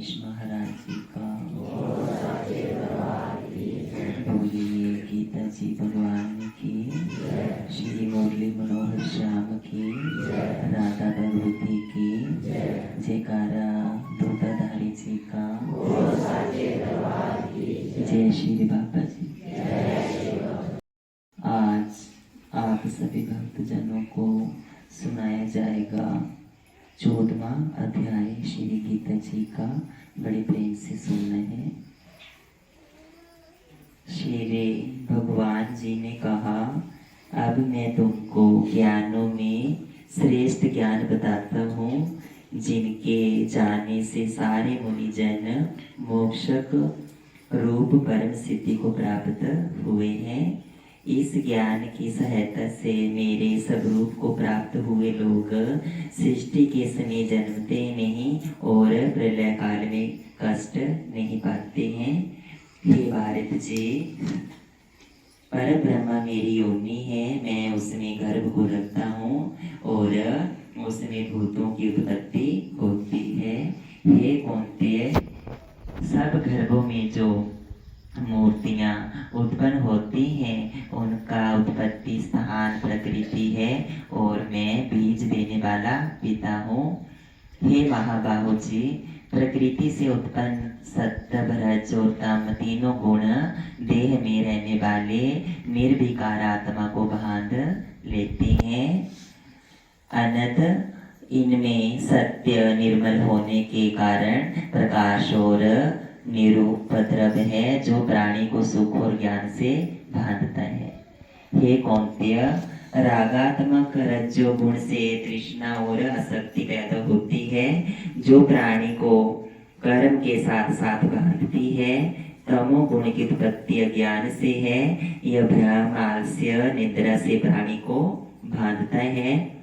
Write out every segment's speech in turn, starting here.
गणेश महाराज जी का बोलिए गीता जी भगवान की, श्री मुरली मनोहर श्याम की, राधा भगवती की, जयकारा दूताधारी जी का, जय श्री बाबा जी। आज आप सभी भक्तजनों को सुनाया जाएगा 14वां अध्याय श्री गीता जी का। बड़े प्रेम से सुनना है। श्री भगवान जी ने कहा, अब मैं तुमको ज्ञानों में श्रेष्ठ ज्ञान बताता हूँ, जिनके जाने से सारे मुनिजन मोक्षक रूप परम सिद्धि को प्राप्त हुए हैं। इस ज्ञान की सहायता से मेरे स्वरूप को प्राप्त हुए लोग सृष्टि के समय जन्मते नहीं और प्रलय काल में कष्ट नहीं पाते हैं। हे भारत जी, पर ब्रह्मा मेरी योनि है, मैं उसमें गर्भ को रखता हूँ और उसमें भूतों की उत्पत्ति होती है। हे कौन्तेय, सब गर्भों में जो मूर्तियाँ उत्पन्न होती हैं उनका उत्पत्ति स्थान प्रकृति है और मैं बीज देने वाला पिता हूँ। हे महाबाहु जी, प्रकृति से उत्पन्न सत्य रज और तम तीनों गुण देह में रहने वाले निर्विकार आत्मा को बांध लेते हैं। अनंत इनमें सत्य निर्मल होने के कारण प्रकाश और निरुपद्रव है, जो प्राणी को सुख और ज्ञान से बांधता है। हे कौन्तेय, रागात्मक रज्जो गुण से तृष्णा और आसक्ति पैदा होती है, जो प्राणी को कर्म के साथ साथ बांधती है। तमो गुण की उत्पत्ति अज्ञान से है, यह भ्रम आलस्य निद्रा से प्राणी को बांधता है,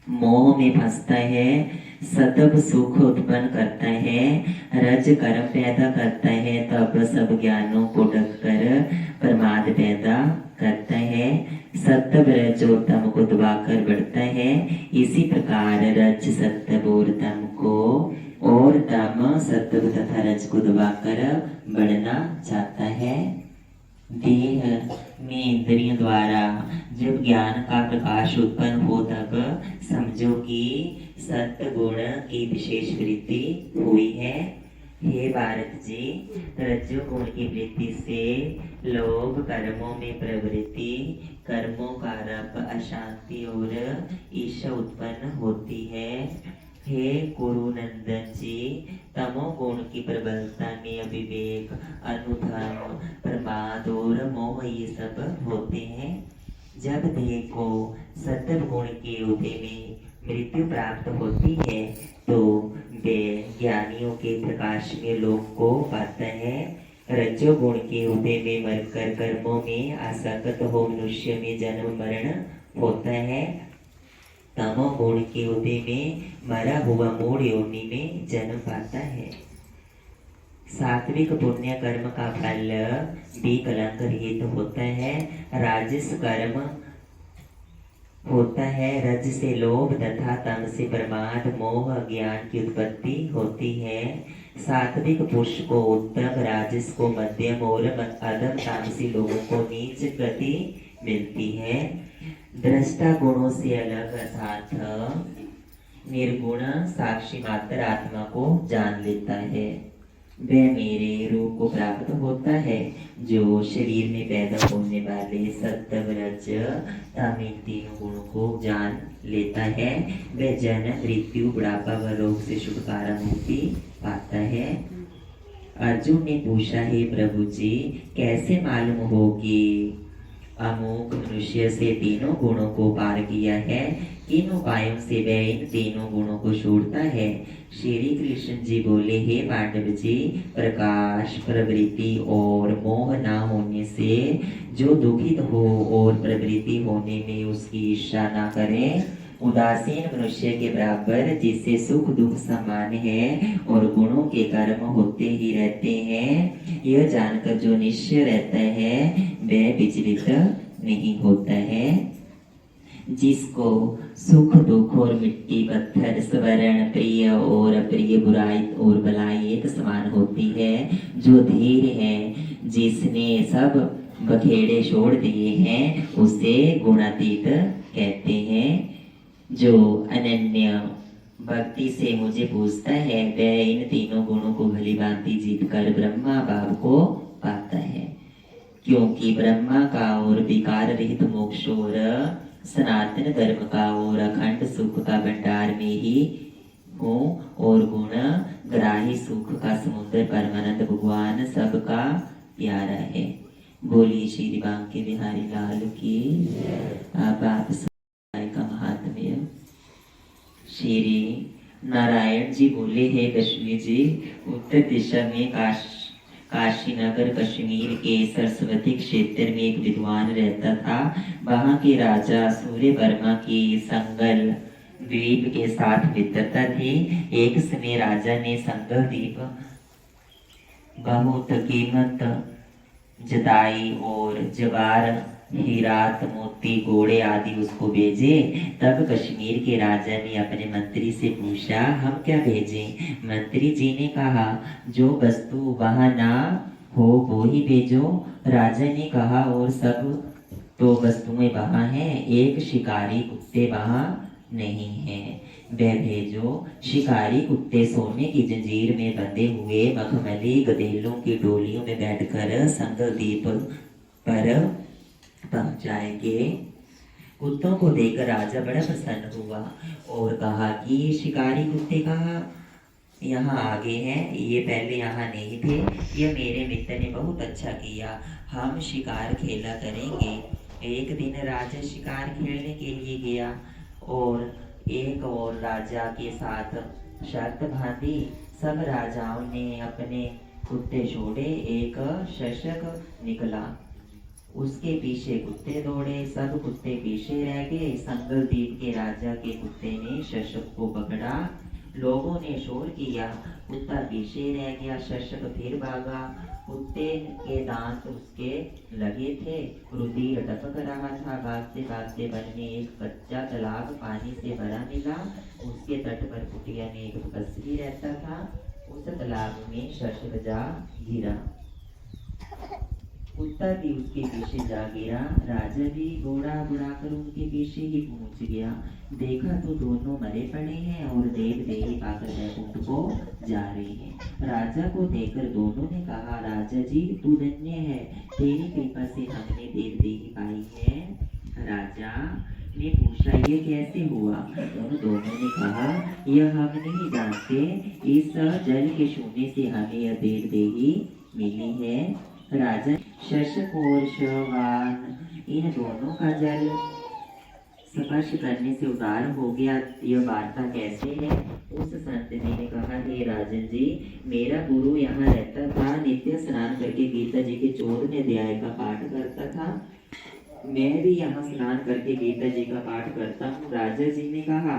मोह में फंसता है, सतब सुख उत्पन्न करता है, रज कर्म पैदा करता है, तब सब ज्ञानों को ढककर प्रमाद पैदा करता है, सत्व रज और तम को दबाकर बढ़ता है। इसी प्रकार रज सत्व और तम को और तम सत्व तथा रज को दबाकर बढ़ना चाहता है। देह में इंद्रियों द्वारा जब ज्ञान का प्रकाश उत्पन्न हो तब समझो कि सत्य गुण की विशेष वृद्धि हुई है। हे भारत जी, रज्जु गुण की वृद्धि से लोभ कर्मों में प्रवृत्ति, कर्मों का रप अशांति और ईर्ष्या उत्पन्न होती है। हे कुरुनंदन जी, तमो गुण की प्रबलता में अविवेक, अनुधर्म, प्रमाद और मोह ये सब होते हैं। जब देह को सत्व गुण के उदय में मृत्यु प्राप्त होती है तो वे ज्ञानियों के प्रकाश में लोक को पाता है। रजो गुण के उदय में मरकर कर्मों में आसक्त हो मनुष्य में जन्म मरण होता है। तमो गुण के उदय में मरा हुआ मूढ़ योनि में जन्म पाता है। सात्विक पुण्य कर्म का फल भी कलंक रहित होता है। राजस कर्म होता है, रज से लोभ तथा तम से प्रमाद मोह ज्ञान की उत्पत्ति होती है। सात्विक पुरुष को उत्तम, राजस को मध्यम और अधम तामसी लोगों को नीच गति मिलती है। दृष्टा गुणों से अलग अर्थात निर्गुण साक्षी मात्र आत्मा को जान लेता है, वह मेरे रूप को प्राप्त होता है। जो शरीर में पैदा होने वाले सत्व रज तम इन तीनों गुणों को जान लेता है, वह जन्म मृत्यु बुढ़ापा व रोग से छुटकारा मुक्ति पाता है। अर्जुन ने पूछा, हे प्रभु जी, कैसे मालूम हो कि अमुक मनुष्य से तीनों गुणों को पार किया है? किन उपायों से वह इन तीनों गुणों को छोड़ता है? श्री कृष्ण जी बोले, हे पांडव जी, प्रकाश, प्रवृत्ति और मोह न होने से जो दुखित हो और प्रवृत्ति होने में उसकी इच्छा न करे, उदासीन मनुष्य के बराबर, जिससे सुख दुख समान है और गुणों के कर्म होते ही रहते हैं, यह जानकर जो निश्चय रहता है वह विचलित नहीं होता है। जिसको सुख दुख और मिट्टी पत्थर स्वर्ण प्रिय और अप्रिय बुराई और भलाई एक समान होती है। जो धीर है, जिसने सब बखेड़े छोड़ दिए हैं, उसे गुणातीत कहते हैं। जो अनन्य भक्ति से मुझे पूछता है, वह इन तीनों गुणों को भली भांति जीत कर ब्रह्मा भाव को पाता है। क्योंकि ब्रह्मा का और विकार रहित मोक्ष और सनातन धर्म का और अखंड सुख का भंडार में ही हूँ, और गुण ग्राही सुख का समुद्र परमानंद भगवान सबका प्यारा है। बोली श्री बांके बिहारी लाल की। अब आप का महात्म्य। श्री नारायण जी बोले, हे कश्मीर जी, उत्तर दिशा में काशी नगर कश्मीर के सरस्वती क्षेत्र में एक विद्वान रहता था। वहाँ के राजा सूर्य वर्मा की संगल द्वीप के साथ मित्रता थी। एक समय राजा ने संगल द्वीप बहुत कीमत जदाई और जवार हीरात मोती घोड़े आदि उसको भेजे। तब कश्मीर के राजा ने अपने मंत्री से पूछा, हम क्या भेजें? मंत्री जी ने कहा, जो वस्तु वहां ना हो वो ही भेजो। राजा ने कहा, और सब तो वस्तुएं वहां हैं, एक शिकारी कुत्ते वहां नहीं है, वह भेजो। शिकारी कुत्ते सोने की जंजीर में बंधे हुए मखमली गधेलों की डोलियों में बैठकर संगल द्वीप पर पहुंच जाएंगे। कुत्तों को देखकर राजा बड़ा प्रसन्न हुआ और कहा कि ये शिकारी कुत्ते कहाँ यहाँ आगे हैं, ये पहले यहाँ नहीं थे। यह मेरे मित्र ने बहुत अच्छा किया, हम शिकार खेला करेंगे। एक दिन राजा शिकार खेलने के लिए गया और एक और राजा के साथ शर्त बांधी। सब राजाओं ने अपने कुत्ते छोड़े। एक शशक निकला, उसके पीछे कुत्ते दौड़े, सब कुत्ते पीछे रह गए। संगल द्वीप के राजा के कुत्ते ने शशक को पकड़ा। लोगों ने शोर किया, कुत्ता पीछे रह गया, शशक फिर भागा। कुत्ते के दांत उसके लगे थे, रुधिर टपक रहा था। भागते भागते वन में एक कच्चा तालाब पानी से भरा मिला। उसके तट पर कुटिया में एक बकरी रहता था। उस तालाब में शशक जा गिरा, कुत्ता भी उसके पीछे जा गिरा। राजा भी घोड़ा बुलाकर उनके पीछे ही पहुंच गया। देखा तो दोनों मरे पड़े हैं और देव देही पाकर वैकुंठ को जा रहे हैं। राजा को देखकर दोनों ने कहा, राजा जी तू धन्य है, तेरी कृपा से हमने देव देही पाई है। राजा ने पूछा, ये कैसे हुआ? उन दोनों ने कहा, यह हम नहीं जानते, इस जल के छूने से हमें यह देव देही मिली है। राजा शशक और शवान इन दोनों का जल स्पर्श करने से उदार हो गया। यह वार्ता कैसे है? उस संत जी ने कहा, हे राजन जी, मेरा गुरु यहाँ रहता था, नित्य स्नान करके गीता जी के 14वें अध्याय का पाठ करता था। मैं भी यहाँ स्नान करके गीता जी का पाठ करता हूँ। राजा जी ने कहा,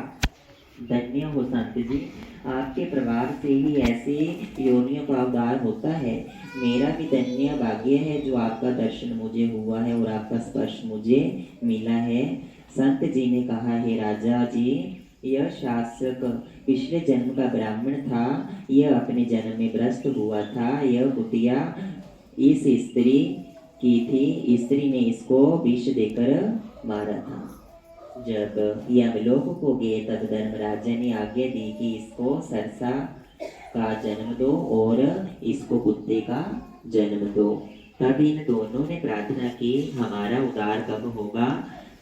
धन्य हो संत जी, आपके प्रभाव से ही ऐसे योनियों का उद्धार होता है। मेरा भी धन्य भाग्य है जो आपका दर्शन मुझे हुआ है और आपका स्पर्श मुझे मिला है। संत जी ने कहा, हे राजा जी, यह शासक पिछले जन्म का ब्राह्मण था, यह अपने जन्म में भ्रष्ट हुआ था। यह कुतिया इस स्त्री की थी, स्त्री ने इसको विष देकर मारा था। जब यमलोक को गए तब धर्मराजा ने आज्ञा दी कि इसको सरसा का जन्म दो और इसको कुत्ते का जन्म दो। तब इन दोनों ने प्रार्थना की, हमारा उद्धार कब होगा?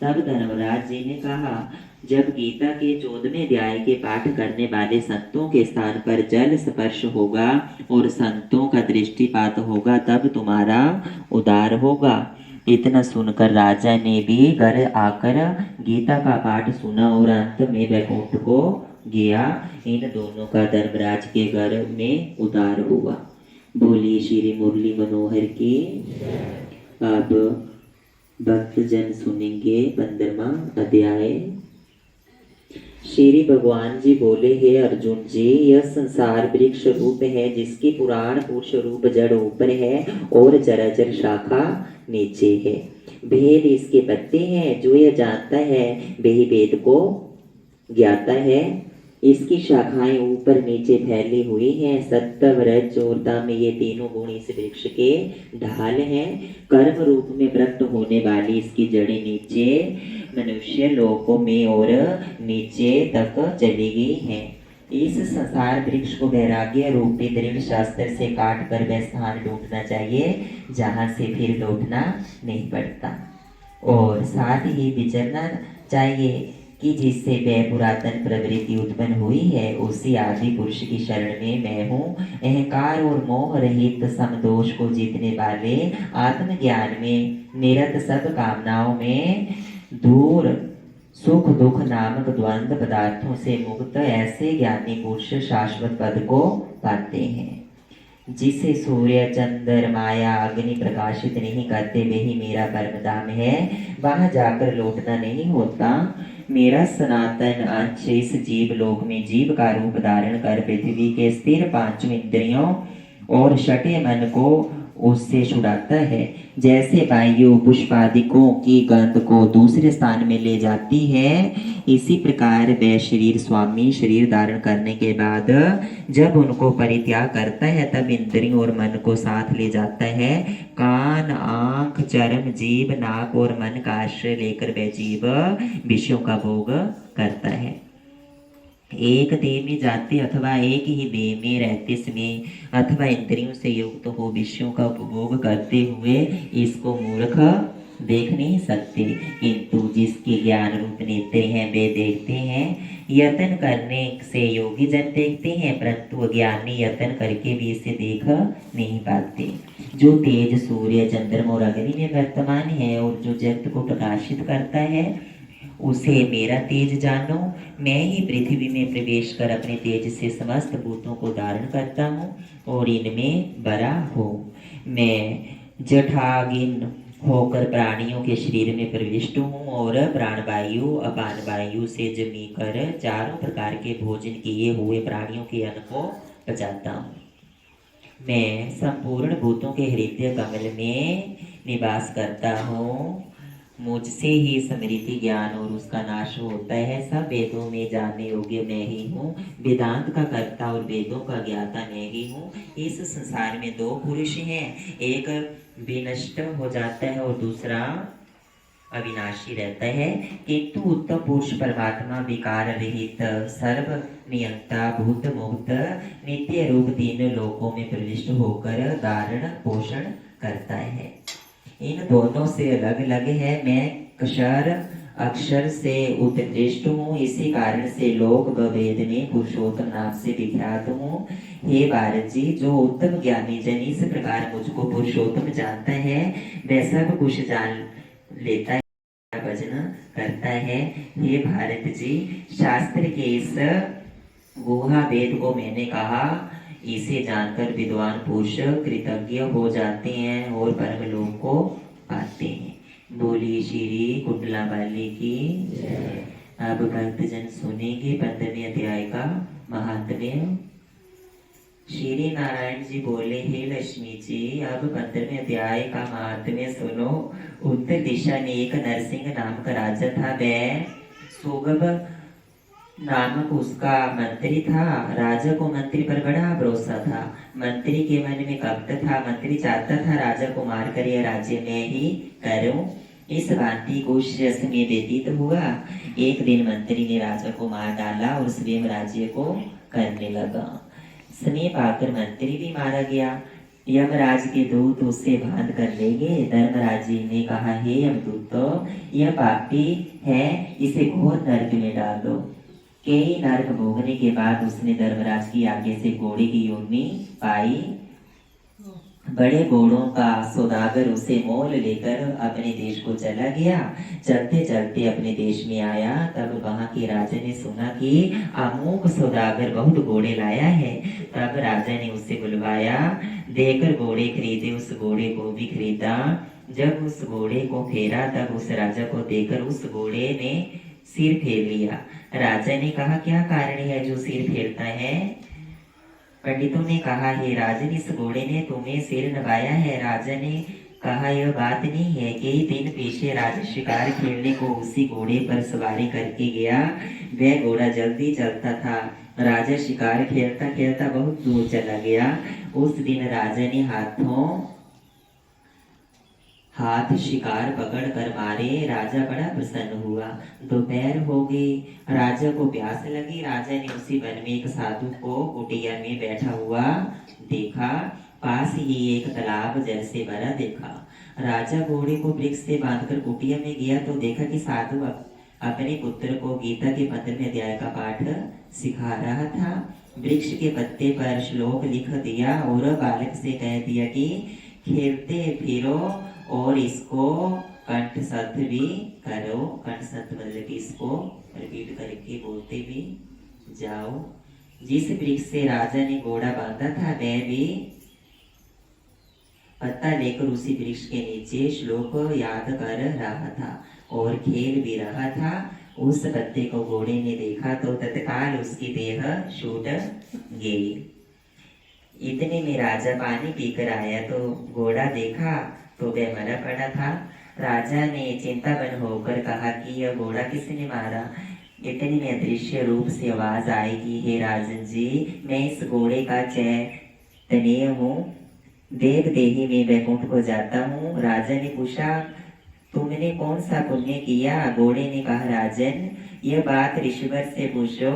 तब धर्मराज जी ने कहा, जब गीता के 14वें अध्याय के पाठ करने वाले संतों के स्थान पर जल स्पर्श होगा और संतों का दृष्टिपात होगा, तब तुम्हारा उद्धार होगा। इतना सुनकर राजा ने भी घर आकर गीता का पाठ सुना और अंत में वैकुंठ को गया। इन दोनों का धर्मराज के घर में उद्धार हुआ। बोली श्री मुरली मनोहर की। अब भक्त जन सुनेंगे 15वां अध्याय। श्री भगवान जी बोले, हे अर्जुन जी, यह संसार वृक्ष रूप है, जिसकी पुराण पुरुष रूप जड़ ऊपर है और चराचर शाखा नीचे है। भेद इसके पत्ते हैं, जो यह जानता है वही वेद को ज्ञाता है। इसकी शाखाएं ऊपर नीचे फैली हुई हैं। सत्व रज और तम ये तीनों गुण इस वृक्ष के ढाल हैं। कर्म रूप में प्रकट होने वाली इसकी जड़ें नीचे मनुष्य लोकों में और नीचे तक चली गई हैं। इस संसार वृक्ष को वैराग्य रूपी दृढ़ शास्त्र से काट कर वह स्थान ढूंढना चाहिए जहां से फिर लौटना नहीं पड़ता, और साथ ही विचरना चाहिए कि जिससे वह पुरातन प्रवृत्ति उत्पन्न हुई है उसी आदि पुरुष की शरण में मैं हूँ। अहंकार और मोह रहित समदोष को जीतने वाले आत्मज्ञान में निरत सब कामनाओं में दूर सुख दुख नामक द्वंद्व पदार्थों से मुक्त ऐसे ज्ञानी पुरुष शाश्वत पद को पाते हैं। जिसे सूर्य चंद्र माया अग्नि प्रकाशित नहीं करते वही मेरा परम धाम है, वहां जाकर लौटना नहीं होता। मेरा सनातन अंश इस जीव लोक में जीव का रूप धारण कर पृथ्वी के स्थिर पांचों इंद्रियों और छठे मन को उससे छुड़ाता है। जैसे वायु पुष्पादिकों की गंध को दूसरे स्थान में ले जाती है, इसी प्रकार वह शरीर स्वामी शरीर धारण करने के बाद जब उनको परित्याग करता है तब इंद्रियों और मन को साथ ले जाता है। कान आंख चर्म जीभ नाक और मन का आश्रय लेकर वह जीव विषयों का भोग करता है। एक देह में जाते अथवा एक ही देह में रहते समय अथवा इंद्रियों से युक्त हो विषयों का उपभोग करते हुए इसको मूर्ख देख नहीं सकते, किंतु जिसके ज्ञान रूप नेत्र हैं वे देखते हैं। यत्न करने से योगी जन देखते हैं, परंतु अज्ञानी यत्न करके भी इसे देख नहीं पाते। जो तेज सूर्य चंद्रमा और अग्नि में वर्तमान है और जो जगत को प्रकाशित करता है उसे मेरा तेज जानो। मैं ही पृथ्वी में प्रवेश कर अपने तेज से समस्त भूतों को धारण करता हूँ और इनमें बड़ा हूँ। मैं जठागिन होकर प्राणियों के शरीर में प्रविष्ट हूँ और प्राणवायु अपान वायु से जमी कर चारों प्रकार के भोजन किए हुए प्राणियों के अन्न को पचाता हूँ। मैं संपूर्ण भूतों के हृदय कमल में निवास करता हूँ। मुझसे ही स्मृति ज्ञान और उसका नाश होता है। सब वेदों में जानने योग्य मैं ही हूँ। वेदांत का कर्ता और वेदों का ज्ञाता मैं ही हूँ। इस संसार में दो पुरुष हैं, एक विनष्ट हो जाता है और दूसरा अविनाशी रहता है, किंतु उत्तम पुरुष परमात्मा विकार रहित सर्व नियंता भूत मुक्त नित्य रूप तीन लोकों में प्रविष्ट होकर धारण पोषण करता है। इन दोनों से अलग अलग है। मैं क्षर अक्षर से उत्कृष्ट हूँ, इसी कारण से लोक वेद में पुरुषोत्तम नाम से विख्यात हूँ। हे भारत जी, जो उत्तम ज्ञानी जन इस प्रकार मुझको पुरुषोत्तम जानता है वह सब कुछ जान लेता है, भजन करता है। हे भारत जी, शास्त्र के इस गुहा वेद को मैंने कहा, इसे जानकर विद्वान पुरुष कृतज्ञ हो जाते हैं और परम लोक को पाते हैं। बोली श्री कुंडला वाली की। अब भक्तजन सुनेंगे 15वें अध्याय का महात्म्य। श्री नारायण जी बोले, हे लक्ष्मी जी, अब 15वें अध्याय का महात्म्य सुनो। उत्तर दिशा में एक नरसिंह नाम का राजा था। वह सुगब नामक उसका मंत्री था। राजा को मंत्री पर बड़ा भरोसा था। मंत्री के मन में कपट था। मंत्री चाहता था राजा को मार कर यह राज्य में ही करूं। इस भांति कुछ समय व्यतीत हुआ। एक दिन मंत्री ने राजा को मार डाला और स्वयं राज्य को करने लगा। समय पाकर मंत्री भी मारा गया। यमराज के दूत उसे बांध कर ले गए। धर्मराज जी ने कहा, हे यमदूत, यह पापी है, इसे घोर नरक में डाल दो। कई नरक भोगने के बाद उसने धर्मराज की आज्ञा से घोड़े की योनि पाई। बड़े घोड़ों का सौदागर उसे मोल लेकर अपने देश को चला गया। चलते चलते अपने देश में आया, तब वहां के राजा ने सुना कि अमुक सौदागर बहुत घोड़े लाया है। तब राजा ने उसे बुलवाया, देकर घोड़े खरीदे। उस घोड़े को भी खरीदा। जब उस घोड़े को फेरा तब उस राजा को देखकर उस घोड़े ने सिर फेर लिया। राजा ने कहा, क्या कारण है जो सिर फेरता है? पंडितों ने कहा, हे राजन, इस घोड़े ने तुम्हें सिर नवाया है। राजा ने कहा यह बात नहीं है। कई दिन पीछे राजा शिकार खेलने को उसी घोड़े पर सवारी करके गया। वह घोड़ा जल्दी चलता था। राजा शिकार खेलता खेलता बहुत दूर चला गया। उस दिन राजा ने हाथ शिकार पकड़ कर मारे। राजा बड़ा प्रसन्न हुआ। दोपहर हो गई। राजा को प्यास लगी। राजा ने उसी वन में एक साधु को कुटिया में बैठा हुआ देखा। पास ही एक तालाब जल से भरा देखा। राजा घोड़े को वृक्ष से बांधकर कुटिया में गया तो देखा कि साधु अपने पुत्र को गीता के 15वें अध्याय का पाठ सिखा रहा था। वृक्ष के पत्ते पर श्लोक लिख दिया और बालक से कह दिया कि खेलते फिरो और इसको कंठस्थ भी करो। कंठस्थ मतलब कि इसको रिपीट करके बोलते भी जाओ। जिस वृक्ष से राजा ने घोड़ा बांधा था वह भी पत्ता लेकर उसी वृक्ष के नीचे श्लोक याद कर रहा था और खेल भी रहा था। उस पत्ते को घोड़े ने देखा तो तत्काल उसकी देह छूट गई। इतने में राजा पानी पीकर आया तो घोड़ा देखा तो वह मरा पड़ा था। राजा ने चिंतावन होकर कहा कि यह घोड़ा किसने मारा। इतने में अदृश्य रूप से आवाज आई कि हे राजन जी, मैं इस घोड़े का चैतन्य हूँ। देव देही में वैकुंठ को जाता हूँ। राजा ने पूछा तुमने कौन सा पुण्य किया। घोड़े ने कहा राजन यह बात ऋषिवर से पूछो।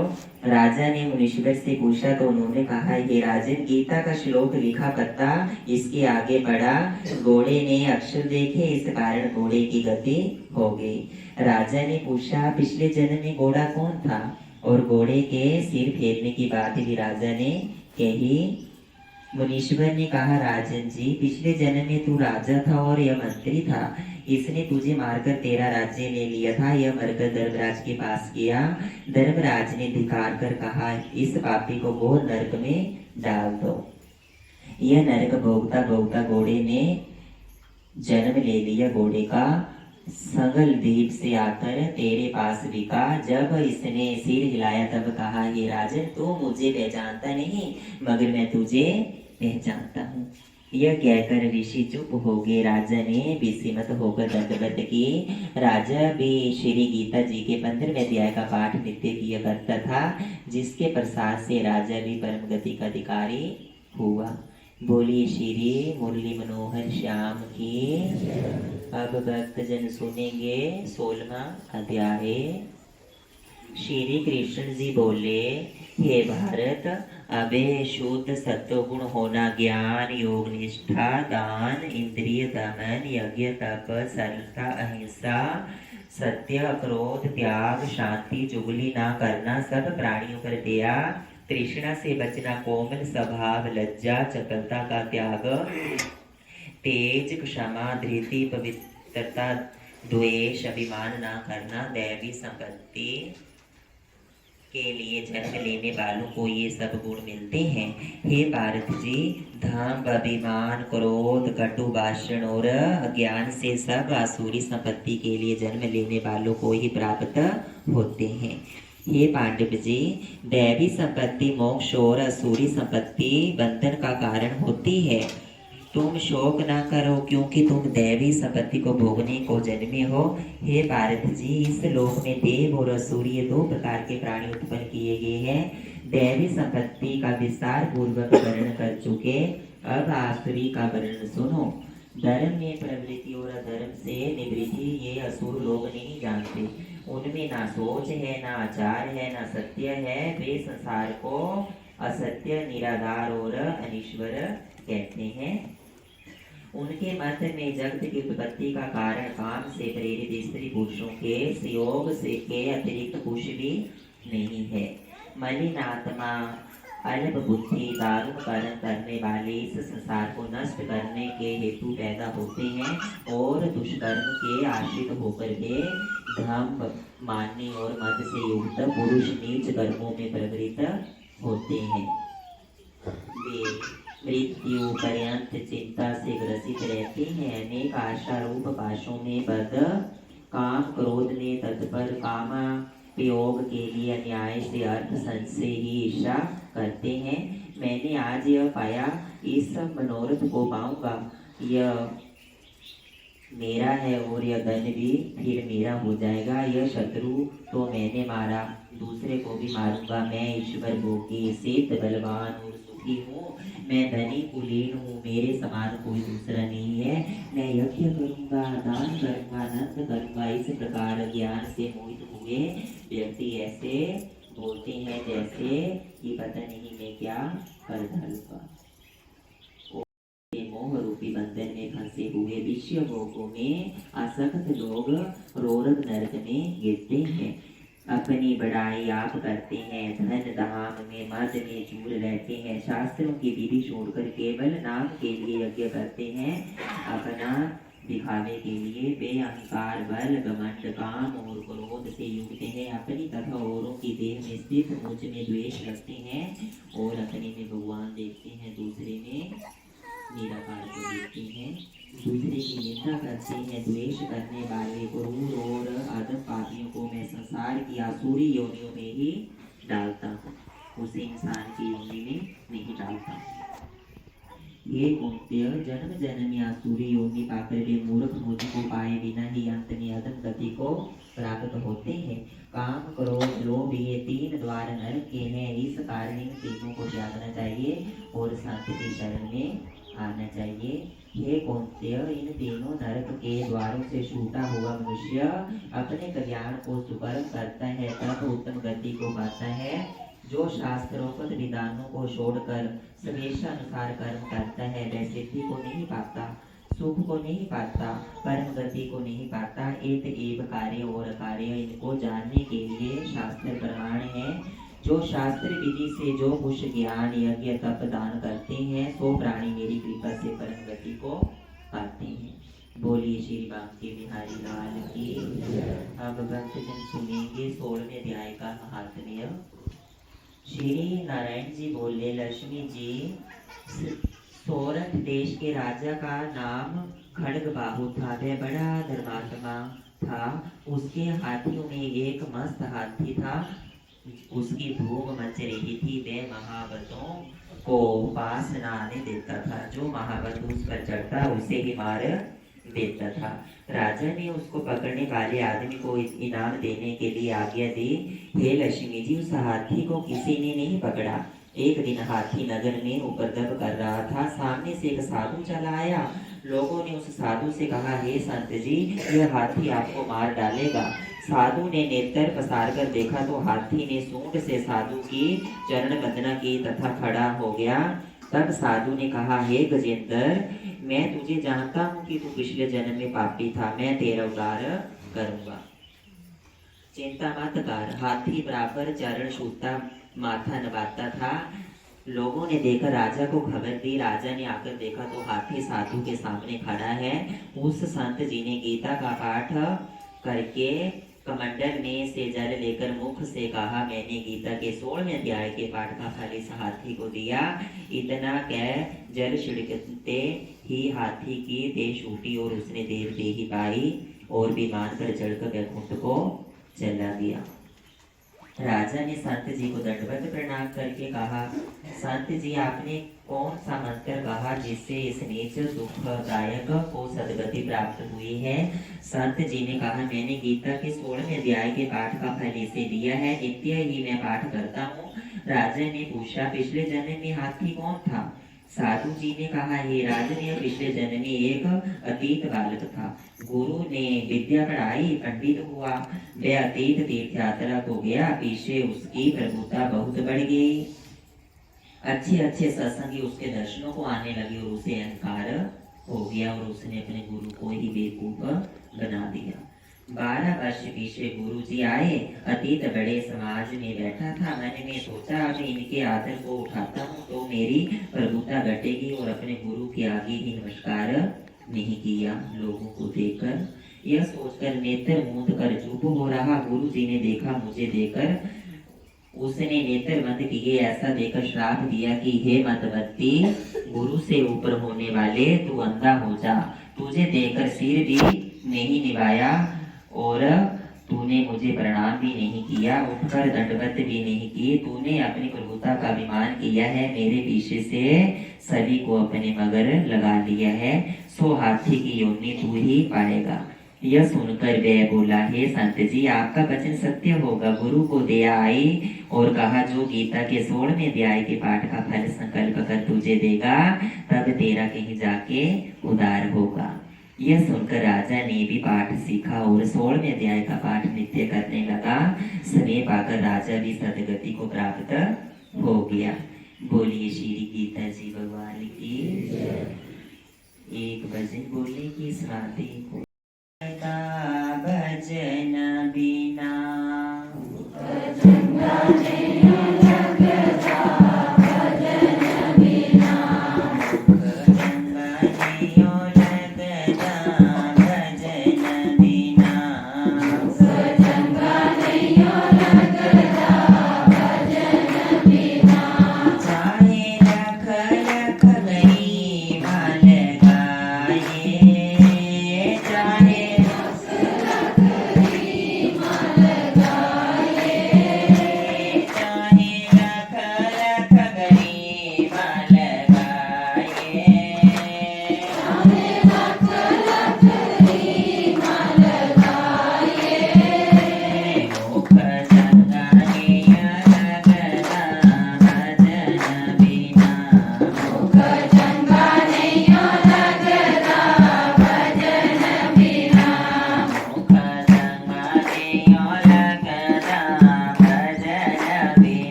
राजा ने मुनीश्वर से पूछा तो उन्होंने कहा हे राजन, गीता का श्लोक लिखा पत्ता इसके आगे पड़ा। घोड़े ने अक्षर देखे, इस कारण घोड़े की गति हो गई। राजा ने पूछा पिछले जन्म में घोड़ा कौन था और घोड़े के सिर फेरने की बात भी राजा ने कही। मुनीश्वर ने कहा राजन जी, पिछले जन्म में तू राजा था और यह मंत्री था। इसने तुझे मारकर तेरा राज्य ले लिया था। यह मरकर धर्मराज के पास गया। धर्मराज ने धिकार कर कहा इस पापी को घोर नरक में डाल दो। यह नरक भोगता भोगता घोड़े ने जन्म ले लिया। घोड़े का संगल द्वीप से आकर तेरे पास बिका। जब इसने सिर हिलाया तब कहा हे राजन, तू मुझे पहचानता नहीं मगर मैं तुझे पहचानता हूँ। यह कहकर ऋषि चुप हो गए। राजा ने विस्मित होकर दंडवत की। राजा भी श्री गीता जी के 15वें अध्याय का पाठ नित्य किया करता था, जिसके प्रसाद से राजा भी परम गति का अधिकारी हुआ। बोलिए श्री मुरली मनोहर श्याम की। अब भक्त जन सुनेंगे 16वां अध्याय। श्री कृष्ण जी बोले हे भारत, अबे शुद्ध सत्वगुण होना, ज्ञान योग निष्ठा, दान इंद्रिय दमन, यज्ञ तप, सरलता, अहिंसा, सत्य, क्रोध, त्याग, शांति, चुगली ना करना, सब प्राणियों पर दया, तृष्णा से बचना, कोमल स्वभाव, लज्जा, चपलता का त्याग, तेज, क्षमा, धृति, पवित्रता, द्वेष, अभिमान ना करना, दैवी संपत्ति के लिए जन्म लेने वालों को ये सब गुण मिलते हैं। हे भारत जी, धम्म, अभिमान, क्रोध, कटु भाषण और अज्ञान से सब आसुरी संपत्ति के लिए जन्म लेने वालों को ही प्राप्त होते हैं। हे पांडव जी, दैवी संपत्ति मोक्ष और असुरी संपत्ति बंधन का कारण होती है। तुम शोक न करो क्योंकि तुम दैवी संपत्ति को भोगने को जन्मे हो। हे भारत जी, इस लोक में देव और असुर ये 2 प्रकार के प्राणी उत्पन्न किए गए हैं। दैवी संपत्ति का विस्तार पूर्वक वर्णन कर चुके। अब आसुरी का वर्णन सुनो। धर्म में प्रवृत्ति और अधर्म से निवृत्ति ये असुर लोग नहीं जानते। उनमें ना सोच है, ना आचार है, ना सत्य है। वे संसार को असत्य, निराधार और अनीश्वर कहते हैं। उनके मत में जगत की उत्पत्ति का कारण काम से प्रेरित स्त्री पुरुषों के संयोग से के अतिरिक्त कुछ भी नहीं है। मलिन आत्मा, अल्प बुद्धि, दारुण कर्म करने वाले इस संसार को नष्ट करने के हेतु पैदा होते हैं और दुष्कर्म के आश्रित होकर वे धर्म मानने और मद से युक्त पुरुष नीच कर्मों में प्रवृत्त होते हैं। वे मृत्यु पर्यंत चिंता से ग्रसित रहते हैं। अनेक आशा रूप पाशों में बद्ध, काम क्रोध में तत्पर, कामापयोग के लिए अन्याय से अर्थ संशय ही ईर्षा करते हैं। मैंने आज यह पाया, इस मनोरथ को पाऊंगा। यह मेरा है और यह धन भी फिर मेरा हो जाएगा। यह शत्रु तो मैंने मारा, दूसरे को भी मारूंगा। मैं ईश्वर भोगी सिद्ध बलवान और सुखी हूँ। मैं धनी कुलीन हूँ, मेरे समान कोई दूसरा नहीं है। मैं यज्ञ करूंगा, दान करूंगा, नंद करूंगा। इस प्रकार ज्ञान से मोहित हुए व्यक्ति ऐसे बोलते हैं जैसे कि पता नहीं मैं क्या कर डालूंगा। मोह रूपी बंधन में फंसे हुए विषय भोगों में आसक्त लोग रोरक नरक में गिरते हैं। अपनी बड़ाई आप करते हैं, धन धाम में मद में चूर रहते हैं। शास्त्रों की विधि छोड़कर केवल नाम के लिए यज्ञ करते हैं। अपना दिखावे के लिए वे अहंकार बल घमंड काम और क्रोध से युक्त हैं। अपनी तथा औरों की देह में स्थित मुझ में द्वेष रखते हैं और अपने में भगवान देखते हैं, दूसरे में निराकार को देखते हैं। दूसरे की निंदा करते हैं। द्वेष करने वाले क्रूर और आदम पापियों को मैं संसार की आसुरी योनियों में ही डालता हूँ, उसे इंसान की योनि में नहीं डालता। ये कुंत्य जन्म जन्म या आसुरी योनि पाकर वे मूर्ख मुझको पाए बिना ही अंत में अधम गति को प्राप्त होते हैं। काम क्रोध लोभ ये तीन द्वार नरक के हैं। इस कारण इन तीनों को त्यागना चाहिए और शांति की शरण में आना चाहिए। हे कौन्तेय, इन तीनों नरक के द्वारों से छूटा हुआ मनुष्य अपने कल्याण को सुकर्म करता है तब उत्तम गति को पाता है। जो शास्त्रोक्त विधानों को छोड़कर स्वेच्छानुसार कर्म करता है वह सिद्धि को नहीं पाता, सुख को नहीं पाता, परम गति को नहीं पाता। एक एव कार्य और कार्य इनको जानने के लिए शास्त्र प्रमाण है। जो शास्त्र विधि से जो कुछ ज्ञान यज्ञ तप दान करते हैं सो प्राणी मेरी कृपा से परम गति को पाते हैं। बोलिए श्री बांके बिहारी लाल की। अब भक्तजन सुनेंगे 16वें अध्याय का महात्म्य। श्री नारायण जी बोले, लक्ष्मी जी, सोरठ देश के राजा का नाम खड्गबाहु था। वह बड़ा धर्मात्मा था। उसके हाथियों में एक मस्त हाथी था। उसकी धूम मच रही थी। वह महावतों को पास न आने देता था। जो महावत उस पर चढ़ता उसे ही मार देता था। राजा ने उसको पकड़ने वाले आदमी को इनाम देने के लिए आज्ञा दी। हे लक्ष्मी जी, उस हाथी को किसी ने नहीं पकड़ा। एक दिन हाथी नगर में उपद्रव कर रहा था। सामने से एक साधु चला आया। लोगों ने उस साधु से कहा, हे संत जी, यह हाथी आपको मार डालेगा। साधु ने नेत्र पसार कर देखा तो हाथी ने सूंड से साधु की चरण वंदना की तथा खड़ा हो गया। तब साधु ने कहा, हे गजेंद्र, मैं तुझे जानता हूँ कि तू पिछले जन्म में पापी था। मैं तेरा उद्धार करूंगा, चिंता मत कर। हाथी बराबर चरण छूता, माथा नवाता था। लोगों ने देखकर राजा को खबर दी। राजा ने आकर देखा तो हाथी साधु के सामने खड़ा है। उस संत जी ने गीता का पाठ करके कमंडल में से जल लेकर मुख से कहा, मैंने गीता के 16वें अध्याय के पाठ का फल इस हाथी को दिया। इतना कह जल छिड़कते ही हाथी की देह छूटी और उसने देव देही पाई और विमान पर चढ़कर वैकुंठ को चला गया। राजा ने संत जी को दंडवत प्रणाम करके कहा, संत जी, आपने कौन सा मंत्र कहा जिससे इस नीच सुखदायक को सदगति प्राप्त हुई है? संत जी ने कहा, मैंने गीता के 16वें अध्याय के पाठ का फल इसे दिया है। नित्य ही मैं पाठ करता हूँ। राजा ने पूछा, पिछले जन्म में हाथी कौन था? साधु जी ने कहा, हे राजन, यह पिछले जन्म में एक अतीत बालक था। गुरु ने विद्या पढ़ाई, पंडित हुआ। वह अतीत तीर्थ यात्रा को गया। पीछे उसकी प्रभुता बहुत बढ़ गई। अच्छे अच्छे सत्संगी उसके दर्शनों को आने लगे और उसे अहंकार हो गया और उसने अपने गुरु को ही बेवकूफ बना दिया। 12 वर्ष पीछे गुरु जी आए। अतीत बड़े समाज में बैठा था। मन में सोचा, अब इनके आदर को उठाता हूँ तो मेरी प्रभुता घटेगी, और अपने गुरु के आगे ही नमस्कार नहीं किया। लोगों को देखकर यह सोचकर नेत्र मूंद कर चुप हो रहा। गुरु जी ने देखा मुझे देखकर, उसने नेत्र बंद किए। ऐसा देखकर श्राप दिया कि हे मतवत्ती, गुरु से ऊपर होने वाले, तू अंधा हो जा। तुझे देखकर सिर भी नहीं निभाया और तूने मुझे प्रणाम भी नहीं किया, उठकर दंडवत भी नहीं की। तूने अपनी प्रभुता का अभिमान किया है, मेरे पीछे से सभी को अपने मगर लगा लिया है। सो हाथी की योनि तू ही पाएगा। यह सुनकर वह बोला, हे संत जी, आपका वचन सत्य होगा। गुरु को दया आई और कहा, जो गीता के 16वें अध्याय के पाठ का फल संकल्प कर तुझे देगा, तब तेरा कहीं जाके उद्धार होगा। यह सुनकर राजा ने भी पाठ सीखा और 16वें अध्याय का पाठ नित्य करने लगा। समय पाकर राजा भी सदगति को प्राप्त हो गया। बोलिए श्री गीता जी भगवान की। एक भजन बोलने की स्मृति को भजन बिना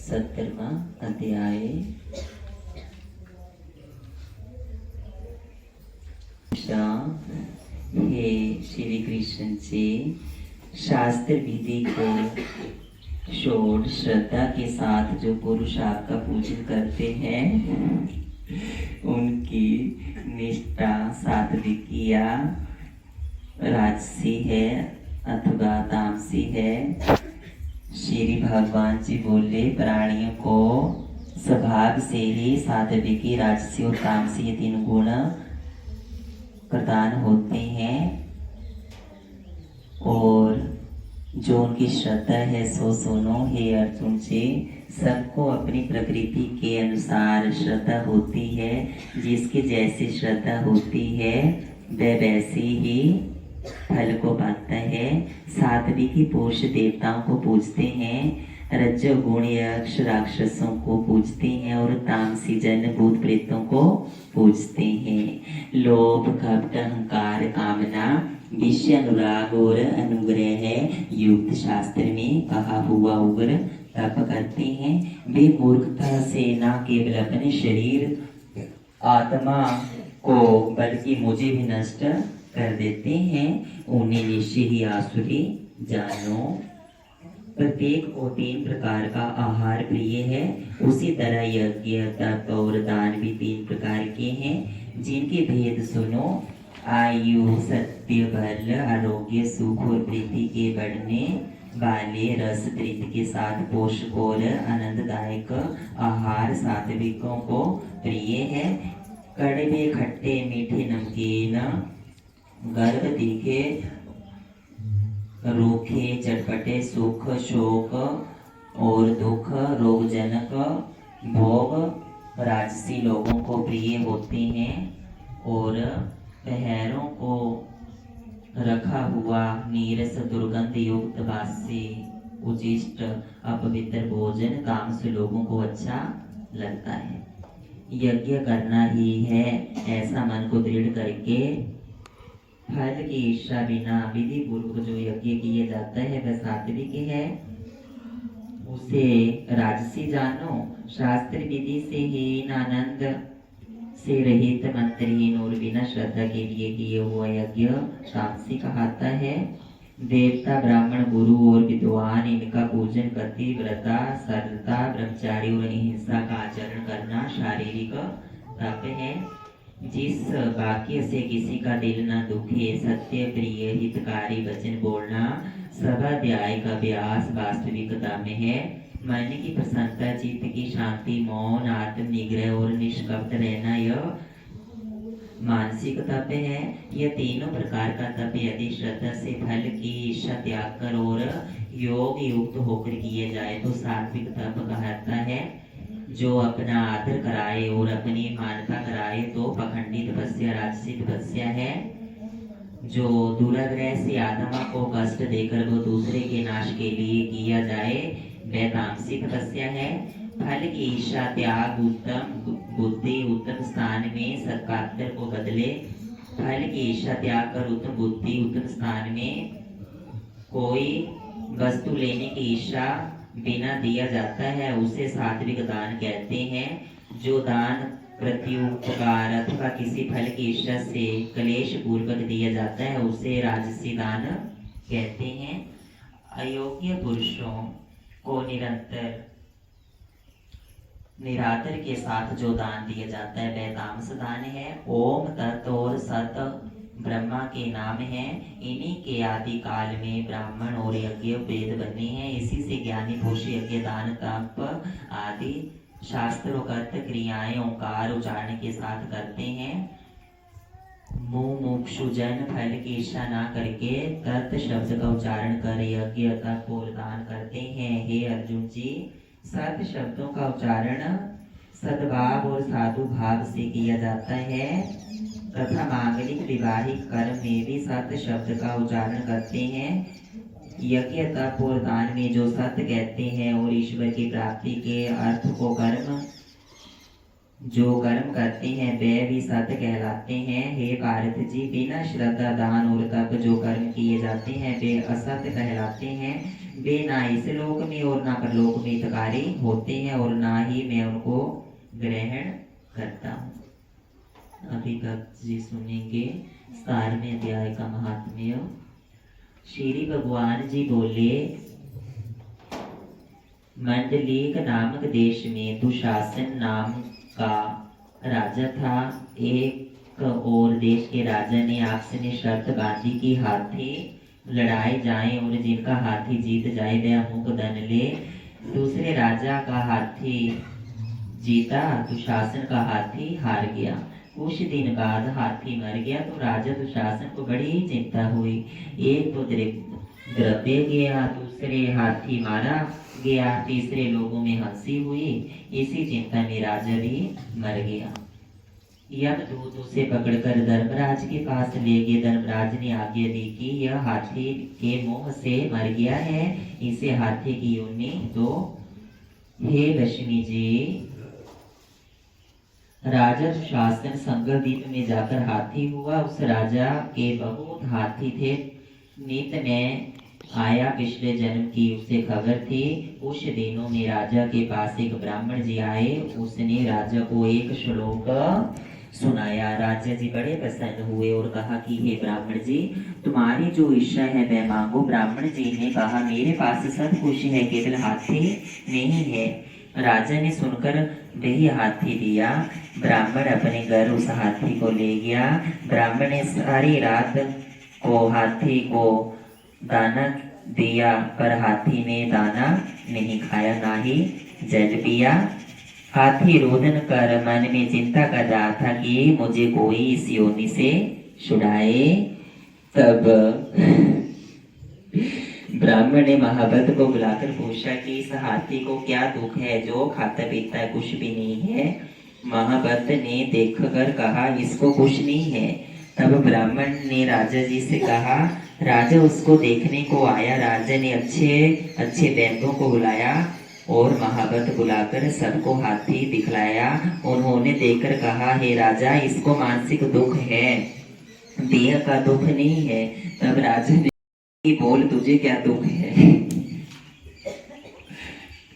17वां अध्याय। हे श्री कृष्ण जी, शास्त्र विधि को छोड़ श्रद्धा के साथ जो पुरुष आपका पूजन करते हैं उनकी निष्ठा सात्विकी या राजसी है अथवा तामसी है। श्री भगवान जी बोले, प्राणियों को स्वभाव से ही सात्विकी, राजसी और तामसी ये 3 गुण प्रदान होते हैं, और जो उनकी श्रद्धा है सो सुनो। हे अर्जुन जी, सबको अपनी प्रकृति के अनुसार श्रद्धा होती है। जिसकी जैसी श्रद्धा होती है वह वैसी ही फल को पाता है। सात्विकी पुरुष देवताओं को पूजते हैं, रजोगुण यक्ष राक्षसों को पूजते हैं, और तामसी जन भूत प्रेतों को पूजते हैं। लोभ, कपट, अहंकार, कामना, विषय अनुराग और अनुग्रह है युक्त शास्त्र में कहा हुआ उग्र तप करते हैं। वे मूर्खता से न केवल अपने शरीर आत्मा को बल्कि मुझे भी नष्ट कर देते हैं। उन्हें निश्चय ही आसुरी जानो। प्रत्येक को 3 प्रकार का आहार प्रिय है। उसी तरह यज्ञ, तप और दान भी 3 प्रकार के हैं, जिनके भेद सुनो। आयु, सत्य, बल, आरोग्य, सुख और प्रीति के बढ़ने वाले रस तृप्ति के साथ पोषक और आनंददायक आहार सात्विकों को प्रिय है। कड़वे, खट्टे, मीठे, नमकीन, गर्भ तीखे, रूखे, चटपटे, सुख, शोक और दुख, रोगजनक भोग राजसी लोगों को प्रिय होते हैं। और पैरों को रखा हुआ नीरस दुर्गंध युक्त बासी उचिष्ट अपवित्र भोजन तामस लोगों को अच्छा लगता है। यज्ञ करना ही है ऐसा मन को दृढ़ करके फल की इच्छा बिना विधि पूर्वक जो यज्ञ किया जाता है वह सात्विक है, उसे राजसी जानो। शास्त्र विधि से हीन, आनंद से रहित, मंत्रहीन और बिना श्रद्धा के लिए किए हुआ यज्ञ तामसी कहलाता है। देवता, ब्राह्मण, गुरु और विद्वान इनका पूजन करती व्रता, सरलता, ब्रह्मचारी और अहिंसा का आचरण करना शारीरिक तप है। जिस वाक्य से किसी का दिल न दुखे, सत्य, प्रिय, हितकारी वचन बोलना, स्वाध्याय का अभ्यास वास्तविकता में है। मन की प्रसन्नता, चित्त की शांति, मौन, आत्म निग्रह और निष्कपट रहना यह मानसिक तप है। यह 3 प्रकार का तप यदि श्रद्धा से फल की इच्छा त्याग कर और योग युक्त होकर किए जाए तो सात्विक तप कहलाता है। जो अपना आदर कराए और अपनी मानता कराए तो पखंडी तपस्या राजसी तपस्या है। जो दुराग्रह से आत्मा को कष्ट देकर वो दूसरे के नाश के लिए किया जाए वह तामसी तपस्या है। फल की इच्छा त्याग, उत्तम बुद्धि उत्तम स्थान में सत्पात्र को बदले। फल की इच्छा त्याग कर उत्तम बुद्धि उत्तम स्थान में कोई वस्तु लेने की इच्छा बिना दिया जाता है उसे सात्विक दान कहते हैं। जो दान प्रत्युपकार अथवा किसी फल की इच्छा से क्लेश पूर्वक दिया जाता है उसे राजसी दान कहते हैं। अयोग्य पुरुषों को निरादर के साथ जो दान दिया जाता है वह तामस दान है। ओम, तत् और सत ब्रह्मा के नाम है। इन्हीं के आदि काल में ब्राह्मण और यज्ञ वेद बने हैं। इसी से ज्ञानी पुरुष यज्ञ, दान, तप आदि शास्त्रोक्त क्रियाएं ओंकार उच्चारण के साथ करते हैं। मुमुक्षु जन फल की इच्छा न करके तत् शब्द का उच्चारण कर यज्ञ, तप और दान करते हैं। हे अर्जुन जी, सत शब्दों का उच्चारण सद्भाव और साधु भाव से किया जाता है तथा मांगलिक वैवाहिक कर्म में भी सत शब्द का उच्चारण करते हैं। यज्ञ, तप और दान में जो सत्य कहते हैं और ईश्वर की प्राप्ति के अर्थ को कर्म जो कर्म करते हैं वे भी सत कहलाते हैं। हे पार्थ जी, बिना श्रद्धा दान और तप जो कर्म किए जाते हैं वे असत कहलाते हैं। वे ना इस लोक में और ना परलोक में हितकारी होते हैं और ना ही मैं उनको ग्रहण करता हूँ। अभी भक्त जी सुनेंगे 17वें अध्याय का महात्म्य। श्री भगवान जी बोले, मंडलीक नामक देश में दुशासन नाम का राजा था। एक और देश के राजा ने आपसे ने शर्त बांधी कि हाथी लड़ाए जाए और जिनका हाथी जीत जाए वह अमुक धन ले। दूसरे राजा का हाथी जीता, दुशासन का हाथी हार गया। कुछ दिन बाद हाथी मर गया तो राजा दुशासन को बड़ी चिंता हुई। एक तो द्रव्य गया, दूसरे हाथी मारा गया, तीसरे लोगों में हंसी हुई। इसी चिंता में राजा भी मर गया। यमदूत उसे पकड़कर धर्मराज के पास ले गए। धर्मराज ने आज्ञा दी कि यह हाथी के मुंह से मर गया है, इसे हाथी की योनि दो। हे लक्ष्मी जी, राजा दुशासन संगद्वीप में जाकर हाथी हुआ। उस राजा के बहुत हाथी थे। नित में आया, पिछले जन्म की उसे खबर थी। कुछ दिनों में राजा के पास एक ब्राह्मण जी आए। उसने राजा को एक श्लोक सुनाया। राजा जी बड़े प्रसन्न हुए और कहा कि हे ब्राह्मण जी, तुम्हारी जो इच्छा है वह मांगो। ब्राह्मण जी ने कहा, मेरे पास सब कुछ है, केवल हाथी नहीं है। राजा ने सुनकर वही हाथी दिया। ब्राह्मण अपने घर उस हाथी को ले गया। ब्राह्मण ने सारी रात को हाथी को दाना दिया, पर हाथी ने दाना नहीं खाया, ना ही जल पिया। हाथी रोदन कर मन में चिंता कर रहा था कि मुझे कोई इस योनि से छुड़ाए। तब ब्राह्मण ने महाभक्त को बुलाकर पूछा कि इस हाथी को क्या दुख है, जो खाता पीता है? कुछ भी नहीं है। महाभक्त ने देखकर कहा, इसको कुछ नहीं है। तब ब्राह्मण ने राजा जी से कहा, राजा उसको देखने को आया। राजा ने अच्छे अच्छे वैद्यों को बुलाया और महाभक्त बुलाकर सबको हाथी दिखलाया। उन्होंने देखकर कहा, हे राजा, इसको मानसिक दुख है, देह का दुख नहीं है। तब राजा ने, बोल तुझे क्या दुख है?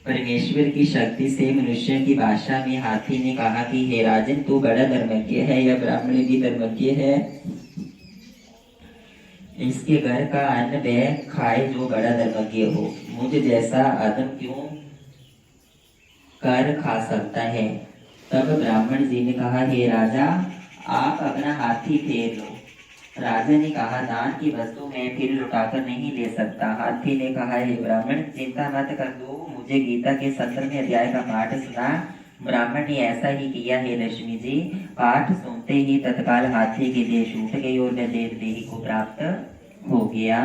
परमेश्वर की शक्ति से मनुष्य की भाषा में हाथी ने कहा कि हे राजन, तू बड़ा धर्मज्ञ है, यह ब्राह्मण भी धर्मज्ञ है। इसके घर का अन्न वह खाए जो बड़ा धर्मज्ञ हो। मुझ जैसा आदम क्यों कर खा सकता है? तब ब्राह्मण जी ने कहा, हे राजा, आप अपना हाथी फेर लो। राजा ने कहा, दान की वस्तु मैं फिर लुटाकर नहीं ले सकता। हाथी ने कहा, हे ब्राह्मण, चिंता मत कर दो, मुझे गीता के 17वें अध्याय का पाठ सुना। ब्राह्मण ने ऐसा ही किया। हे लक्ष्मी जी, पाठ सुनते ही तत्काल हाथी की देह छूट गई और वह देही को प्राप्त हो गया।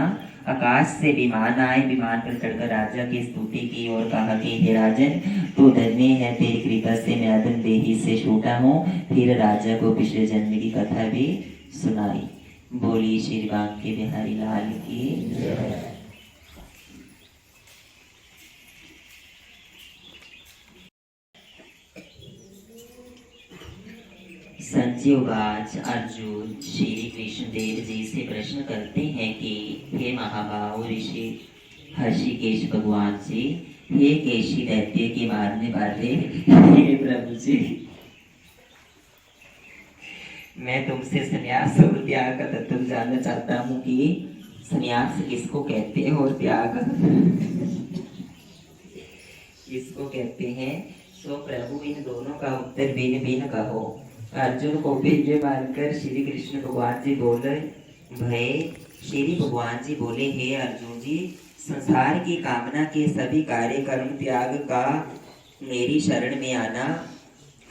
आकाश से विमान आए। विमान पर चढ़कर राजा की स्तुति की और कहा कि हे राजन, तू धन्य है, तेरी कृपा से मैं अदन देही से छूटा हूँ। फिर राजा को पिछले जन्म की कथा भी सुनाई। बोली श्री बांके बिहारी लाल की। संजीवराज अर्जुन श्री कृष्ण देव जी से प्रश्न करते हैं कि हे महाभाव ऋषि हर्षिकेश भगवान जी, हे केशी दैत्य के मारने वाले, हे प्रभु जी, मैं तुमसे संन्यास और त्याग का तत्व जानना चाहता हूँ कि संन्यास किसको कहते हैं और त्याग किसको कहते हैं। सो प्रभु, इन दोनों का उत्तर भिन्न भिन्न कहो। अर्जुन को भिन्न मानकर श्री कृष्ण भगवान जी बोले, श्री भगवान जी बोले, हे अर्जुन जी, संसार की कामना के सभी कार्य कर्म त्याग का मेरी शरण में आना,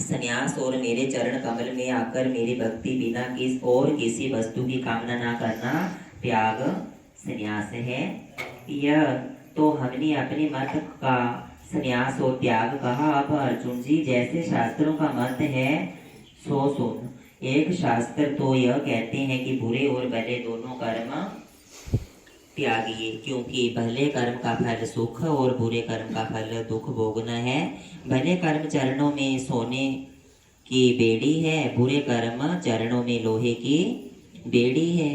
संन्यास और मेरे चरण कमल में आकर मेरी भक्ति बिना किसी वस्तु की कामना ना करना त्याग संन्यास है। यह तो हमने अपने मत का संन्यास और त्याग कहा। अब अर्जुन जी, जैसे शास्त्रों का मत है सो सुन। एक शास्त्र तो यह कहते हैं कि बुरे और भले दोनों कर्म त्यागिए, क्योंकि भले कर्म का फल सुख और बुरे कर्म का फल दुख भोगना है। भले कर्म चरणों में सोने की बेड़ी है, बुरे कर्म चरणों में लोहे की बेड़ी है।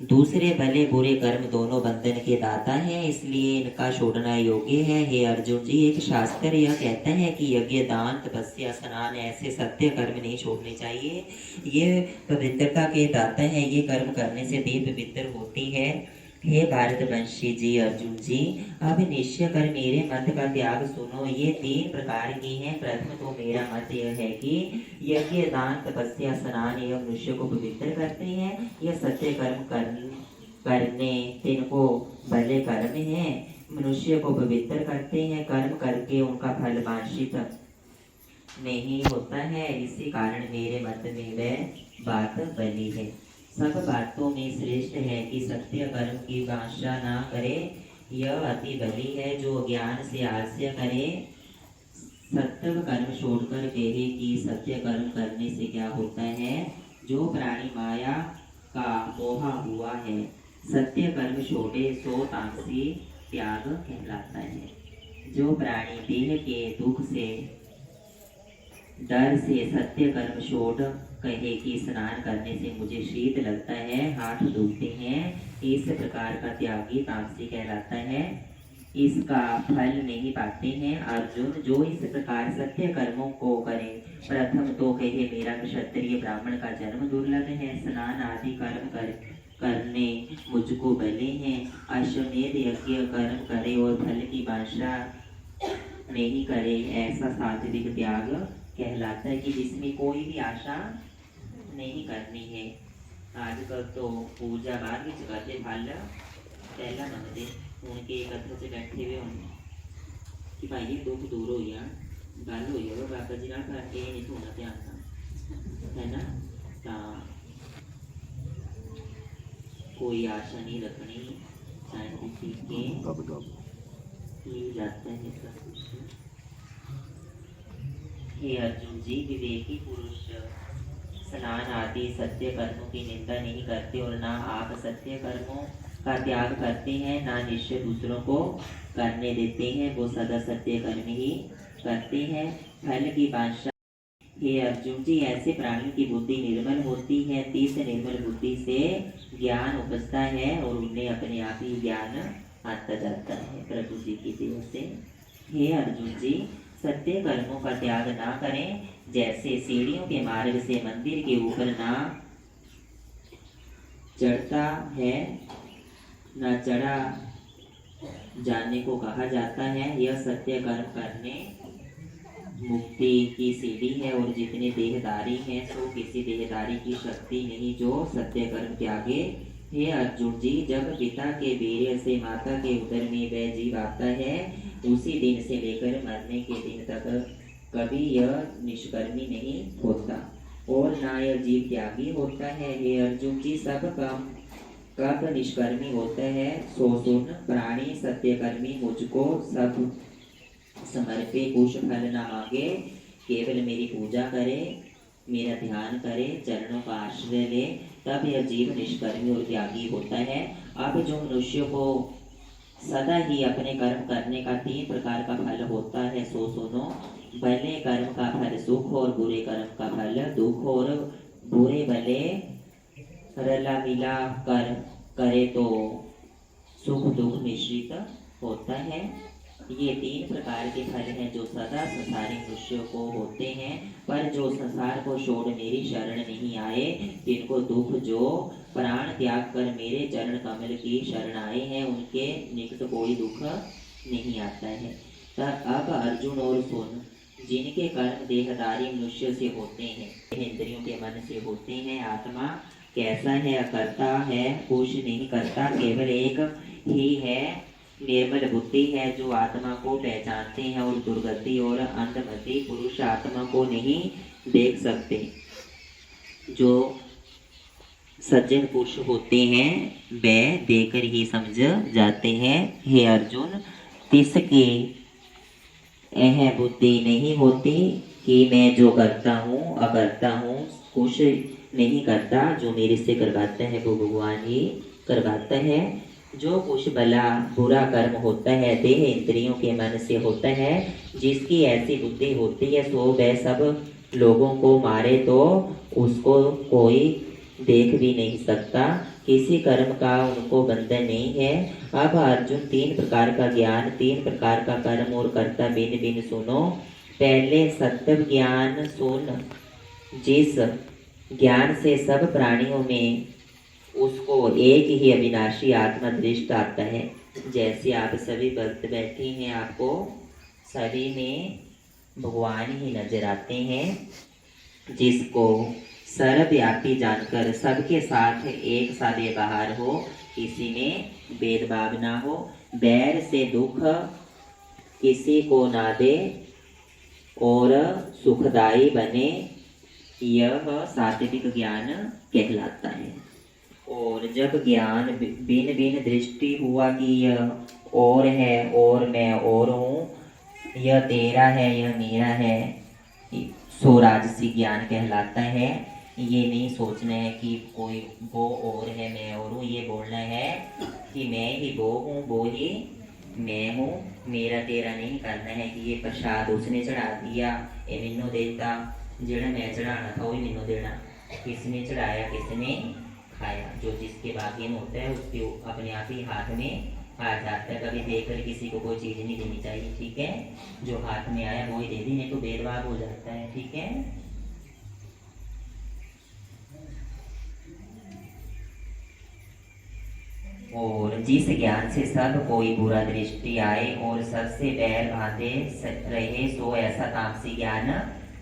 दूसरे भले बुरे कर्म दोनों बंधन के दाता हैं, इसलिए इनका छोड़ना योग्य है। हे अर्जुन जी, एक शास्त्र यह कहता है कि यज्ञ, दान, तपस्या, स्नान ऐसे सत्य कर्म नहीं छोड़ने चाहिए। ये पवित्रता के दाता है, ये कर्म करने से देह पवित्र होती है। हे भारतवंशी जी, अर्जुन जी, अब निश्चय कर मेरे मत का त्याग सुनो। ये 3 प्रकार की हैं। प्रथम तो मेरा मत यह है कि यज्ञ, दान, तपस्या, स्नान यह मनुष्य को पवित्र करते हैं। यह सत्य कर्म करने तिनको भले कर्म हैं, मनुष्य को पवित्र करते हैं। कर्म करके उनका फल वांछित नहीं होता है, इसी कारण मेरे मत में वह बात बनी है। सब बातों में श्रेष्ठ है कि सत्य कर्म की वांछा ना करे, यह अति बली है। जो ज्ञान से आलस्य करे, सत्य कर्म छोड़कर कहे कि सत्य कर्म करने से क्या होता है। जो प्राणी माया का मोहा हुआ है, सत्य कर्म छोड़े सो तामसी त्याग कहलाता है। जो प्राणी देह के दुख से डर से सत्य कर्म छोड़ कहे कि स्नान करने से मुझे शीत लगता है, हाथ दुखते हैं, इस प्रकार का त्यागी तामसी कहलाता है। इसका फल नहीं पाते हैं। अर्जुन, जो इस प्रकार सत्य कर्मों को करे, प्रथम तो कहे मेरा क्षत्रिय ब्राह्मण का जन्म दुर्लभ है, स्नान आदि कर्म करने मुझको बले हैं, अश्वमेध यज्ञ कर्म करे और फल की वांछा नहीं करे, ऐसा सात्विक त्याग कहलाता है कि जिसमें कोई भी आशा नहीं करनी है। आजकल तो पूजा बाद ਵਿੱਚ ਕਰਦੇ ਫਲ ਪਹਿਲਾਂ ਮੰਗਦੇ, ਹੁਣ ਕੇ ਇਕੱਠੇ 'ਚ ਬੈਠੇ ਹੋਏ ਹੁਣ ਕਿ ਭਾਈ ਜੀ ਦੁੱਖ ਦੂਰ ਹੋ ਜਾਣ, ਗੱਲ ਹੋਈ ਹੋਵੇ ਬਾਬਾ ਜੀ ਨਾਲ ਕਰਕੇ ਇਹ ਨਹੀਂ ਹੋਣਾ ਧਿਆਨ ਨਾਲ, है ना। ਤਾਂ कोई आशा नहीं रखनी, चाहे किसी के ही जाता है सब कुछ। हे अर्जुन जी, विवेकी पुरुष स्नान आदि सत्य कर्मों की निंदा नहीं करते और ना आप सत्य कर्मों का त्याग करते हैं, ना निश्चय दूसरों को करने देते हैं। वो सदा सत्य कर्म ही करते हैं, फल की वांछा। हे अर्जुन जी, ऐसे प्राणियों की बुद्धि निर्मल होती है। तीस निर्मल बुद्धि से ज्ञान उपजता है और उन्हें अपने आप ही ज्ञान आता जाता है प्रभु जी की देव से। हे अर्जुन जी, सत्य कर्मों का त्याग ना करें, जैसे सीढ़ियों के मार्ग से मंदिर के ऊपर ना चढ़ता है, ना चढ़ा जाने को कहा जाता है। यह सत्य कर्म करने मुक्ति की सीढ़ी है और जितने देहदारी हैं सो किसी देहदारी की शक्ति नहीं जो सत्य कर्म त्यागे। हे अर्जुन जी, जब पिता के वीर्य से माता के उदर में वह जीव आता है, उसी दिन से लेकर मरने के दिन तक कभी यह निष्कर्मी नहीं होता और ना यह जीव त्यागी होता है। हे अर्जुन जी, सब काम कब निष्कर्मी होता है सो सुन। प्राणी सत्यकर्मी मुझको सब समर्पे, कुछ फल न मांगे, केवल मेरी पूजा करे, मेरा ध्यान करे, चरणों का आश्रय ले, तब यह जीव निष्कर्मी और त्यागी होता है। अब जो मनुष्य को सदा ही अपने कर्म करने का 3 प्रकार का फल होता है सो सुनो। भले कर्म का फल सुख और बुरे कर्म का फल दुख, और बुरे भले रला मिला कर करे तो सुख दुख मिश्रित होता है। ये 3 प्रकार के फल हैं जो सदा संसारी मनुष्यों को होते हैं, पर जो संसार को छोड़ मेरी शरण नहीं आए, जिनको दुख जो प्राण त्याग कर मेरे चरण कमल की शरण आए हैं, उनके निकट कोई दुख नहीं आता है। अब अर्जुन और सुन, जिनके कर्म देहधारी मनुष्य से होते हैं, इंद्रियों के मन से होते हैं, आत्मा कैसा है, करता है, कुछ नहीं करता, केवल एक ही है, निर्मल बुद्धि है, जो आत्मा को पहचानते हैं, और दुर्गति और अंधमति पुरुष आत्मा को नहीं देख सकते। जो सज्जन पुरुष होते हैं वे देकर ही समझ जाते हैं। हे अर्जुन, तिसकी यह बुद्धि नहीं होती कि मैं जो करता हूँ अकर्ता हूँ, कुछ नहीं करता, जो मेरे से करवाता है वो भगवान ही करवाता है। जो कुछ भला बुरा कर्म होता है देह इंद्रियों के मन से होता है, जिसकी ऐसी बुद्धि होती है सो वह सब लोगों को मारे तो उसको कोई देख भी नहीं सकता, किसी कर्म का उनको बंधन नहीं है। अब अर्जुन 3 प्रकार का ज्ञान, 3 प्रकार का कर्म और कर्ता भिन्न भिन्न सुनो। पहले सत्व ज्ञान सुन, जिस ज्ञान से सब प्राणियों में उसको एक ही अविनाशी आत्मा दृष्ट आता है। जैसे आप सभी भक्त बैठे हैं, आपको सभी में भगवान ही नजर आते हैं। जिसको सर्वव्यापी जानकर सबके साथ एक सा व्यवहार हो, किसी में भेदभाव ना हो, बैर से दुख किसी को ना दे और सुखदायी बने, यह सात्विक ज्ञान कहलाता है। और जब ज्ञान भिन्न भिन्न दृष्टि हुआ कि यह और है और मैं और हूँ, यह तेरा है यह मेरा है, सो राजसी ज्ञान कहलाता है। ये नहीं सोचना है कि कोई वो और है मैं और हूँ, ये बोलना है कि मैं ही वो हूँ वो ही मैं हूँ, मेरा तेरा नहीं करना है कि ये प्रसाद उसने चढ़ा दिया ये मैनू देता, जेड़ा मैं चढ़ाना था वही मैनू देना, किसने चढ़ाया किसने खाया, जो जिसके भाग्य में होता है उसके अपने आप ही हाथ में आ जाता है। कभी देखकर किसी को कोई चीज़ नहीं देनी चाहिए, ठीक है, जो हाथ में आया वो ही दे दी, नहीं तो भेदभाव हो जाता है, ठीक है। और जिस ज्ञान से सब कोई बुरा दृष्टि आए और सबसे बैर बांधे रहे, सो ऐसा तामसी ज्ञान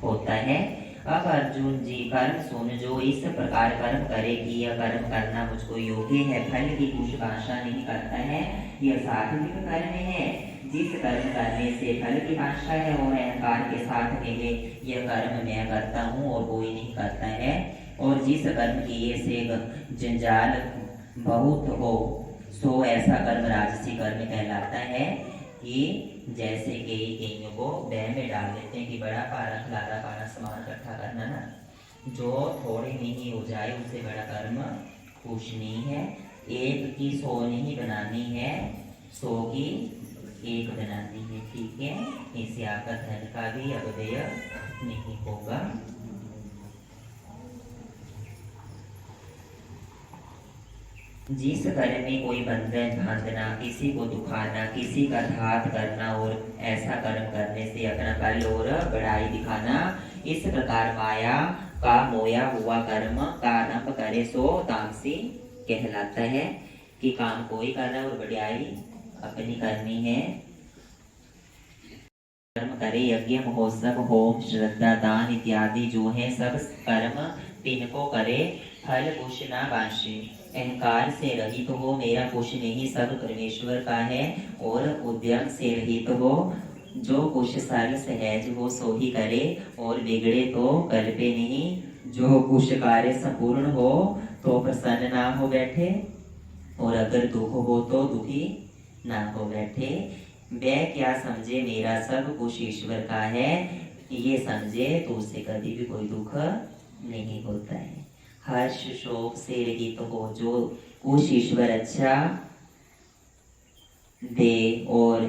होता है। अब अर्जुन जी कर्म सुन, जो इस प्रकार कर्म करे कि यह कर्म करना मुझको योग्य है, फल की कुछ आशा नहीं करता है, यह सात्विक कर्म है। जिस कर्म करने से फल की आशा है और अहंकार के साथ कहे यह कर्म मैं करता हूँ और कोई नहीं करता है, और जिस कर्म किए से जंजाल बहुत हो, सो ऐसा कर्म राजसी कर्म कहलाता है। कि जैसे कईयों को बह में डाल देते हैं कि बड़ा पारा खिलाता पारा सामान इकट्ठा करना ना, जो थोड़ी नहीं हो जाए उसे बड़ा कर्म कुछ नहीं है। एक की 100 नहीं बनानी है, 100 की 1 बनानी है, ठीक है। इससे आपका धन का भी अपव्यय नहीं होगा। जिस कर्म में कोई बंधन बांधना, किसी को दुखाना, किसी का घात करना और ऐसा कर्म करने से अपना बल और बड़ाई दिखाना, इस प्रकार माया का मोया हुआ कर्म का आरंभ करे, सो तामसी कहलाता है। कि काम कोई कर रहा है और बड़ाई अपनी करनी है। कर्म करे, यज्ञ महोत्सव होम श्रद्धा दान इत्यादि जो है सब कर्म तिनको करे, फल कुछ ना वांछे, अहंकार से रहित हो, मेरा कुछ नहीं सब परमेश्वर का है, और उद्यम से रहित हो, जो कुछ सरल सहज हो सो ही करे, और बिगड़े तो कल्पे नहीं, जो कुछ कार्य संपूर्ण हो तो प्रसन्न ना हो बैठे, और अगर दुख हो तो दुखी ना हो बैठे। वह क्या समझे मेरा सब कुछ ईश्वर का है, ये समझे तो उससे कभी भी कोई दुख नहीं होता है। हर्ष शोक से रहित हो, जो कुछ ईश्वर अच्छा दे और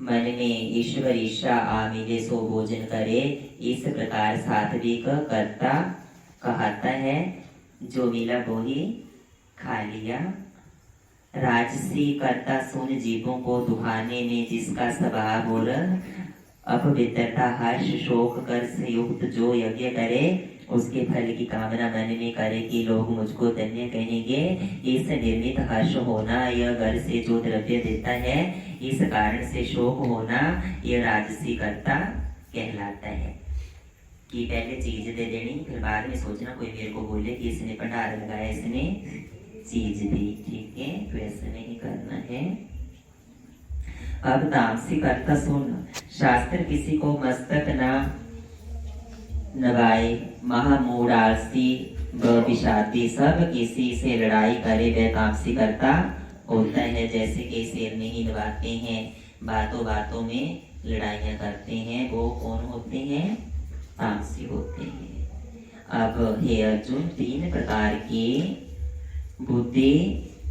मन में ईश्वर ईशा आ मिले सो भोजन करे, इस प्रकार सात्विक कर्ता कहता है। जो मिला वो ही खा लिया। राजसी कर्ता सुन, जीवों को दुखाने में जिसका स्वभाव और अपवित्रता हर्ष शोक कर से युक्त, जो यज्ञ करे उसके फल की कामना मन में करे कि लोग मुझको धन्य कहेंगे, इस निर्मित हर्ष होना, यह घर से जो द्रव्य देता है इस कारण से शोक होना, यह राजसी कर्ता कहलाता है। कि पहले चीज दे देनी, फिर बाद में सोचना कोई मेरे को बोले कि इसने भंडार लगाया इसने चीज दी, ठीक है, तो ऐसा नहीं करना है। अब तामसी कर्ता सुन, शास्त्र किसी को मस्तक ना नवाए, महामूढ़ आलसी व विषादी सब किसी से लड़ाई करे, वह तामसी कर्ता होता है। जैसे कि शेर नहीं नवाते हैं, बातों बातों में लड़ाइयाँ करते हैं, वो कौन होते हैं? तामसी होते हैं। अब हे अर्जुन, 3 प्रकार की बुद्धि,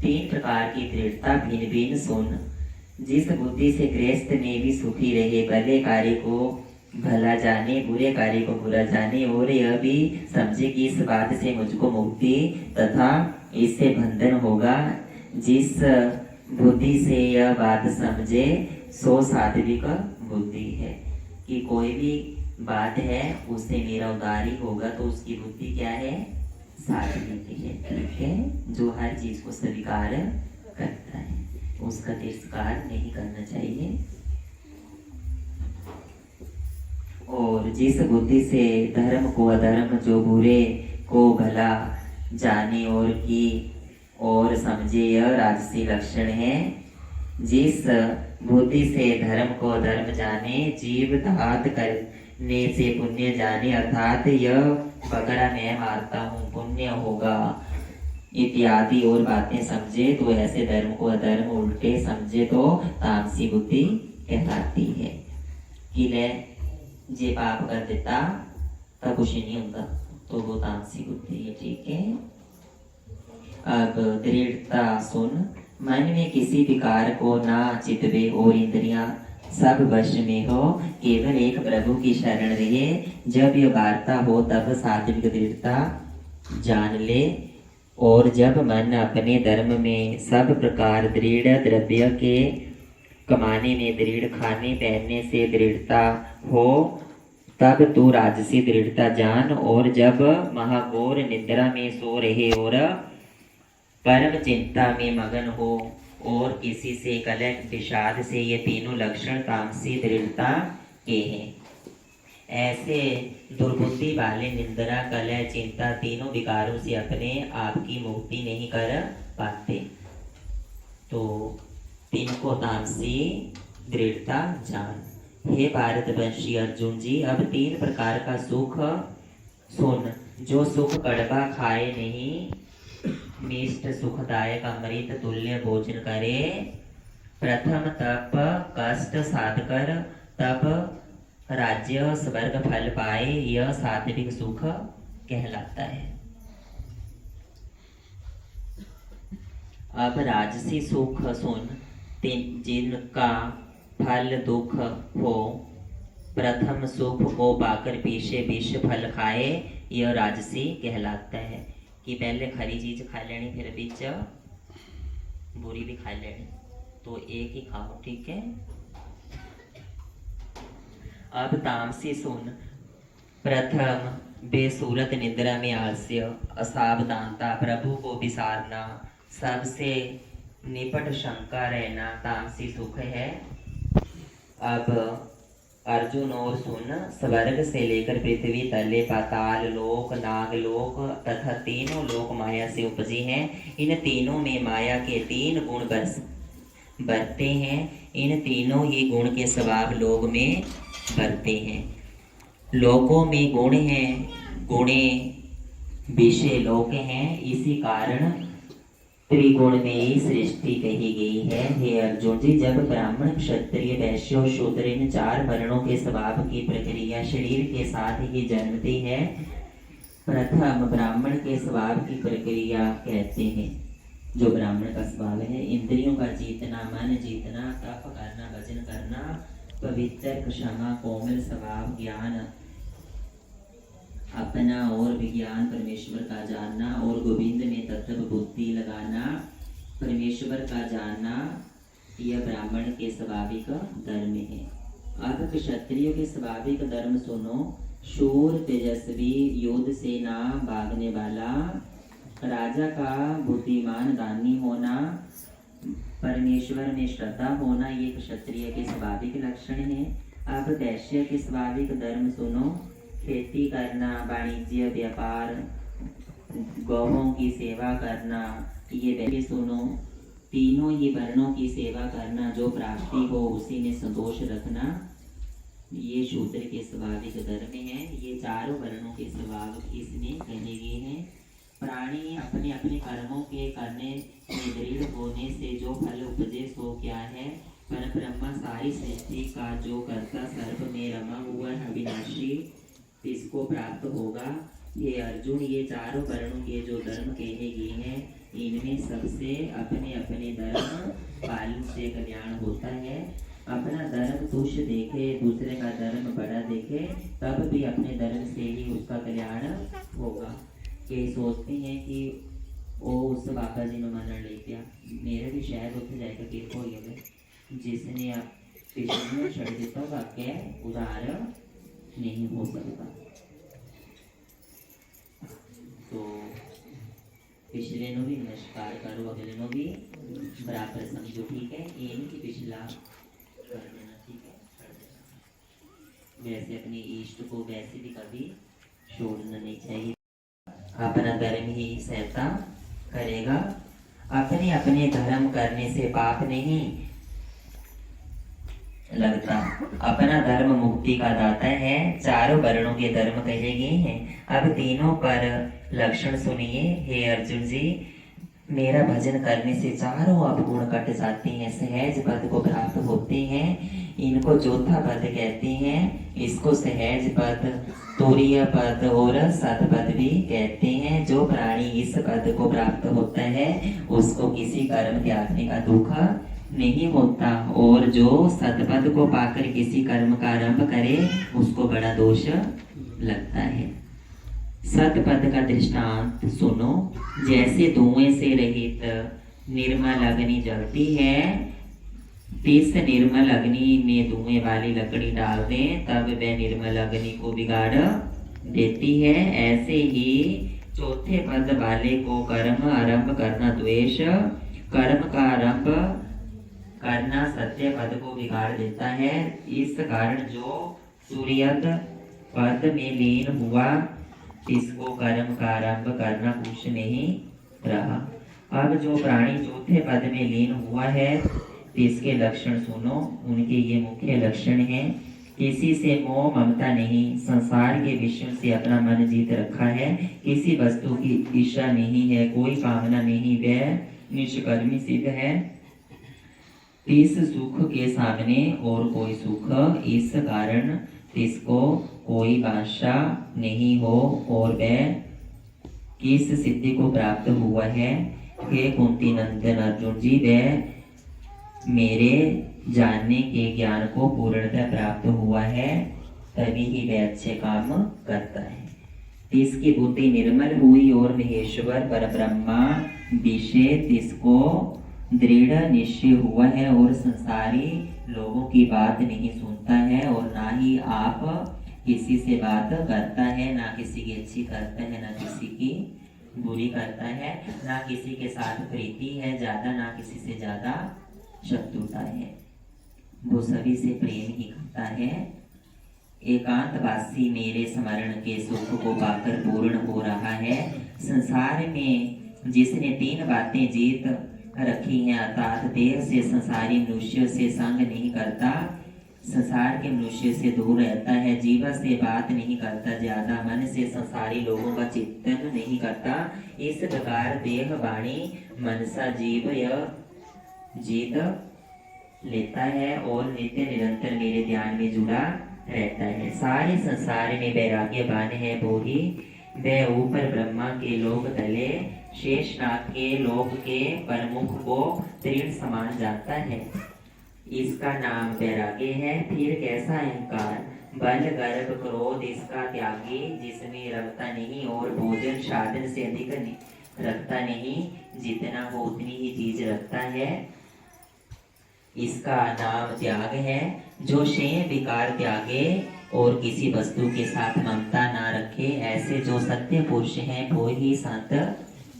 3 प्रकार की दृढ़ता भिन्न भिन्न सुन। जिस बुद्धि से गृहस्थ में भी सुखी रहे, भले कार्य को भला जाने, बुरे कार्य को बुरा जाने, और यह भी समझे कि इस बात से मुझको मुक्ति तथा इससे बंधन होगा। जिस बुद्धि से यह बात समझे सो सात्विक बुद्धि है। कि कोई भी बात है उससे मेरा उद्धार ही होगा, तो उसकी बुद्धि क्या है? सात्विक है। ठीक है, जो हर चीज को स्वीकार करता है, उसका तिरस्कार नहीं करना चाहिए। और जिस बुद्धि से धर्म को अधर्म, जो बुरे को भला जाने और की और समझे, यह राजसी लक्षण है। जिस बुद्धि से धर्म को अधर्म जाने, जीव दात करने से पुण्य जाने, अर्थात यह पकड़ा मैं मारता हूँ पुण्य होगा इत्यादि और बातें समझे, तो ऐसे धर्म को अधर्म उल्टे समझे तो तामसी बुद्धि कहलाती है। कि ले जे पाप कर देता तब कुछ नहीं होता, तो वो तामसी बुद्धि है। ठीक है, अब दृढ़ता सुन। मन में किसी विकार को ना चितवे और इंद्रियां सब वश में हो, केवल एक प्रभु की शरण रहे। जब यह वार्ता हो तब सात्विक दृढ़ता जान ले। और जब मन अपने धर्म में सब प्रकार दृढ़, द्रव्य के कमाने में दृढ़, खाने पहनने से दृढ़ता हो, तब तू राजसी दृढ़ता जान। और जब महाघोर निद्रा में सो रहे और परम चिंता में मगन हो और किसी से कलह विषाद से, ये तीनों लक्षण तामसी दृढ़ता के हैं। ऐसे दुर्बुद्धि वाले निंद्रा, कलह, चिंता तीनों विकारों से अपने आप की मुक्ति नहीं कर पाते, तो तिनको तामसी दृढ़ता जान। हे भारतवंशी अर्जुन जी, अब 3 प्रकार का सुख सुन। जो सुख कड़वा खाए नहीं, मिष्ट सुखदायक अमृत तुल्य भोजन करे। प्रथम तप कष्ट साध कर, तब राज्य स्वर्ग फल पाए, यह सात्विक सुख कहलाता है। अब राजसी सुख सुन। जिनका फल दुख हो, प्रथम सुख को पाकर पीछे विष फल खाए, यह राजसी कहलाता है। कि पहले खरी चीज खा लेनी, फिर बीच बुरी भी खा लेनी, तो एक ही खाओ। ठीक है, अब तामसी सुन। प्रथम बेसूरत निद्रा में आलस्य, असावधानता, प्रभु को विसारना, सबसे निपट शंका रहना तामसी सुख है। अब अर्जुन और सुन। स्वर्ग से लेकर पृथ्वी तले पाताल लोक, नागलोक तथा तीनों लोक माया से उपजे हैं। इन तीनों में माया के 3 गुण बरते हैं। इन तीनों ही गुण के स्वभाव लोक में बरते हैं। लोकों में गुण हैं, गुणे विषय लोक हैं, इसी कारण त्रिगुण में ही सृष्टि कही गई है। हे अर्जुन जी, जब ब्राह्मण, क्षत्रिय, वैश्य और शूद्र इन 4 वर्णों के स्वभाव की प्रक्रिया शरीर के साथ ही जन्मती है, प्रथम ब्राह्मण के स्वभाव की प्रक्रिया कहते हैं। जो ब्राह्मण का स्वभाव है, इंद्रियों का जीतना, मन जीतना, तप करना, भजन करना, पवित्र, क्षमा, कोमल स्वभाव, ज्ञान अपना और विज्ञान परमेश्वर का जानना, और गोविंद में तत्व बुद्धि लगाना, परमेश्वर का जानना, यह ब्राह्मण के स्वाभाविक धर्म है। अब क्षत्रियों के स्वाभाविक धर्म सुनो। शूर, तेजस्वी, युद्ध से ना भागने वाला, राजा का बुद्धिमान, दानी होना, परमेश्वर में श्रद्धा होना, ये क्षत्रिय के स्वाभाविक लक्षण है। अब वैश्य के स्वाभाविक धर्म सुनो। खेती करना, वाणिज्य, व्यापार, गौओं की सेवा करना, ये वैसे सुनो। तीनों ही वर्णों की सेवा करना, जो प्राप्ति हो उसी में संतोष रखना, ये शूद्र के स्वाभाविक धर्म है। ये 4 वर्णों के स्वभाव इसमें कहे गए हैं। प्राणी अपने अपने कर्मों के करने में दृढ़ होने से जो फल उपजे सो क्या है? पर ब्रह्मा सारी सृष्टि का जो कर्ता सर्व में रमा हुआ है, अविनाशी, इसको प्राप्त होगा। ये अर्जुन, ये 4 वर्णों के जो धर्म कहे गए हैं, इनमें सबसे अपने अपने धर्म पालन से कल्याण होता है। अपना धर्म तुच्छ देखे, दूसरे का धर्म बड़ा देखे, तब भी अपने धर्म से ही उसका कल्याण होगा। ये सोचते हैं कि वो उस बाबा जी ने मनन ले गया, मेरे भी शायद उत्थे जाकर किरपा हो गए। जिसने पिछले में छड़ दिता वाक्य उधार नहीं हो सकता। तो पिछले नो भी नमस्कार करो, अगले नो भी बराबर समझो, ठीक है। ये नहीं कि पिछला कर देना, ठीक है, कर देना। वैसे अपने इष्ट को वैसे भी कभी छोड़ना नहीं चाहिए। अपना धर्म ही सहता करेगा। अपने अपने धर्म करने से पाप नहीं लगता। अपना धर्म मुक्ति का दाता है। चारों वर्णों के धर्म कहे गए हैं। अब तीनों पर लक्षण सुनिए। हे अर्जुन जी, मेरा भजन करने से चारों अवगुण कट जाते हैं, सहज पद को प्राप्त होते हैं। इनको चौथा पद कहते हैं। इसको सहज पद, तुरीय पद और सतपद भी कहते हैं। जो प्राणी इस पद को प्राप्त होता है उसको किसी कर्म त्यागने का दुख नहीं होता, और जो सतपद को पाकर किसी कर्म का आरंभ करे उसको बड़ा दोष लगता है। सतपद का दृष्टांत सुनो। जैसे धुएं से रहित निर्मल अग्नि जलती है, इस निर्मल अग्नि में धुएं वाली लकड़ी डाल दें तब वह निर्मल अग्नि को बिगाड़ देती है। ऐसे ही चौथे पद वाले को कर्म आरंभ करना द्वेष, कर्म का आरंभ करना सत्य पद को बिगाड़ देता है। इस कारण जो सूर्यद पद में लीन हुआ इसको कर्म का आरंभ करना कुछ नहीं रहा। अब जो प्राणी चौथे पद में लीन हुआ है इसके लक्षण सुनो। उनके ये मुख्य लक्षण हैं। किसी से मोह ममता नहीं, संसार के विषय से अपना मन जीत रखा है, किसी वस्तु की इच्छा नहीं है, कोई कामना नहीं, वह निष्कर्मी सिद्ध है। इस सुख के सामने और कोई सुख, इस कारण इसको कोई वांछा नहीं हो, और वह किस सिद्धि को प्राप्त हुआ है। हे कुंती नंदन अर्जुन जी, वह मेरे जानने के ज्ञान को पूर्णतः प्राप्त हुआ है, तभी ही वह अच्छे काम करता है। इसकी बुद्धि निर्मल हुई और महेश्वर परब्रह्मा विषय इसको दृढ़ निश्चय हुआ है, और संसारी लोगों की बात नहीं सुनता है, और ना ही आप किसी से बात करता है, ना किसी की अच्छी करता है, ना किसी की बुरी करता है, ना किसी के साथ प्रीति है ज्यादा, ना किसी से ज्यादा शत्रुता है। वो सभी से प्रेम ही करता है। एकांतवासी मेरे स्मरण के सुख को पाकर पूर्ण हो रहा है। संसार में जिसने तीन बातें जीत रखी हैं, अर्थात देह से संसारी मनुष्य से संग नहीं करता, संसार के मनुष्य से दूर रहता है, जीवन से बात नहीं करता ज्यादा, मन से संसारी लोगों का चिंतन नहीं करता, इस प्रकार देह वाणी मनसा जीव यह जीत लेता है और नित्य निरंतर मेरे ध्यान में जुड़ा रहता है। सारे संसार में वैराग्यवान है वो ही, वह ऊपर ब्रह्मा के लोक तले शेषनाग के लोक के प्रमुख को तृण समान जानता है। इसका नाम वैराग्य है। फिर कैसा अहंकार, बल गर्भ क्रोध इसका त्यागी, जिसमें रखता नहीं और भोजन साधन से अधिक रखता नहीं, जितना हो उतनी ही चीज रखता है, इसका नाम त्याग है। जो शेय विकार त्यागे और किसी वस्तु के साथ ममता ना रखे, ऐसे जो सत्य पुरुष हैं वो ही संत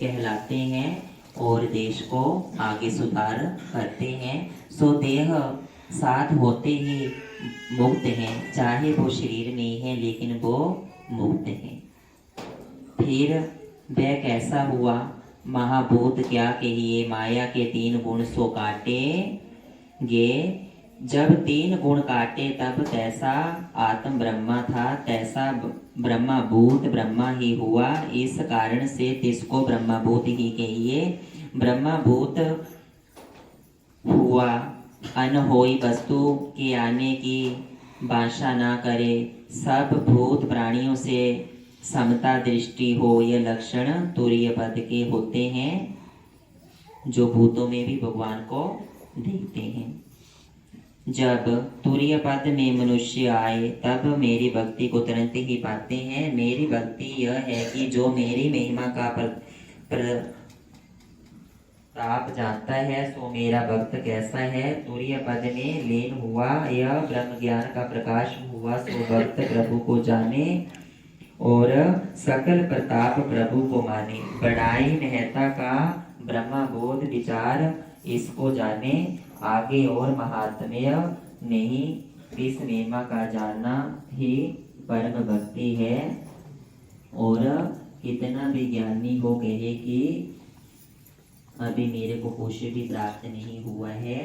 कहलाते हैं और देश को आगे सुधार करते हैं। सो देह साथ होते ही मुक्त हैं, चाहे वो शरीर में है लेकिन वो मुक्त है। फिर वह कैसा हुआ, महाभूत क्या कहिए, माया के तीन गुण सो काटे गे, जब तीन गुण काटे तब तैसा आत्म ब्रह्मा था, तैसा ब्रह्मा भूत ब्रह्मा ही हुआ। इस कारण से तिसको ब्रह्मा भूत ही कहिए। ब्रह्मा भूत हुआ, अनहोई वस्तु के आने की वांछा ना करे, सब भूत प्राणियों से समता दृष्टि हो, ये लक्षण तुरीय पद के होते हैं, जो भूतों में भी भगवान को देखते हैं। जब तुरीय पद में मनुष्य आए तब मेरी भक्ति को तुरंत ही पाते हैं। मेरी भक्ति यह है कि जो मेरी महिमा का प्रताप जानता है सो मेरा भक्त कैसा है। तुरीय पद में लीन हुआ यह ब्रह्म ज्ञान का प्रकाश हुआ सो भक्त प्रभु को जाने और सकल प्रताप प्रभु को माने। बड़ाई महता का ब्रह्मा बोध विचार इसको जाने, आगे और महात्म्य नहीं। इस महिमा का जानना ही परम भक्ति है। और कितना भी ज्ञानी हो कहे कि अभी मेरे को कुछ भी प्राप्त नहीं हुआ है,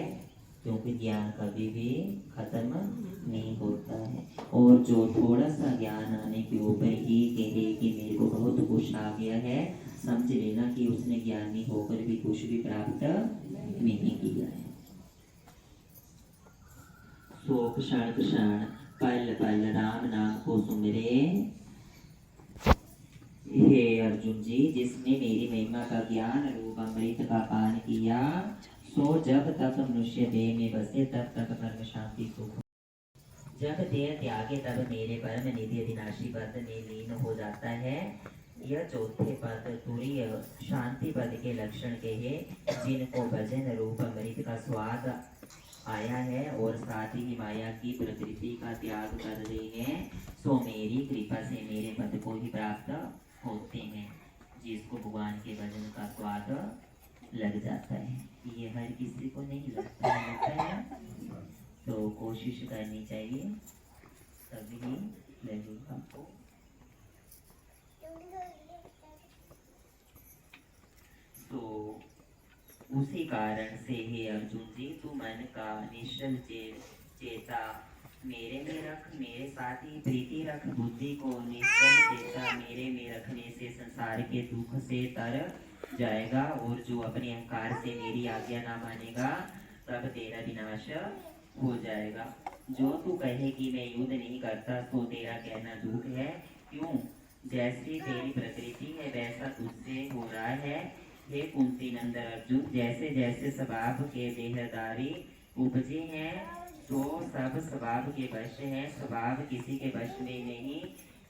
क्योंकि ज्ञान कभी भी खत्म नहीं होता है। और जो थोड़ा सा ज्ञान आने के ऊपर ही कहे कि मेरे को बहुत कुछ आ गया है, समझ लेना कि उसने ज्ञानी होकर भी कुछ भी प्राप्त नहीं किया है। सो क्षण क्षण पल पल राम नाम को सुमिरे। हे अर्जुन जी, जिसने मेरी महिमा का ज्ञान रूप अमृत का पान किया सो जब तक मनुष्य देह में बसे तब तक परम शांति सुख। जब देह त्यागे तब मेरे परम निधि अविनाशी पद में लीन हो जाता है। यह चौथे पद तुरीय शांति पद के लक्षण के है, जिनको भजन रूप अमृत का स्वाद आया है और साथ ही माया की प्रकृति का त्याग कर रहे हैं, सो मेरी कृपा से मेरे पद को ही प्राप्त होते हैं। जिसको भगवान के भजन का स्वाद लग जाता है, ये हर किसी को नहीं लगता है, तो कोशिश करनी चाहिए तभी लगेगा। तो उसी कारण से हे अर्जुन जी, तू मन का निश्चल चेता मेरे में रख, मेरे साथ ही प्रीति रख। बुद्धि को निश्चल चेता मेरे में रखने से संसार के दुख से तर जाएगा। और जो अपने अहंकार से मेरी आज्ञा ना मानेगा तब तेरा विनाश हो जाएगा। जो तू कहे कि मैं युद्ध नहीं करता तो तेरा कहना झूठ है। क्यों? जैसी तेरी प्रकृति है वैसा तुझसे हो रहा है। हे कुंती नंदन अर्जुन, जैसे जैसे स्वभाव के देहदारी उपजे हैं तो सब स्वभाव के वश है, स्वभाव किसी के वश में नहीं।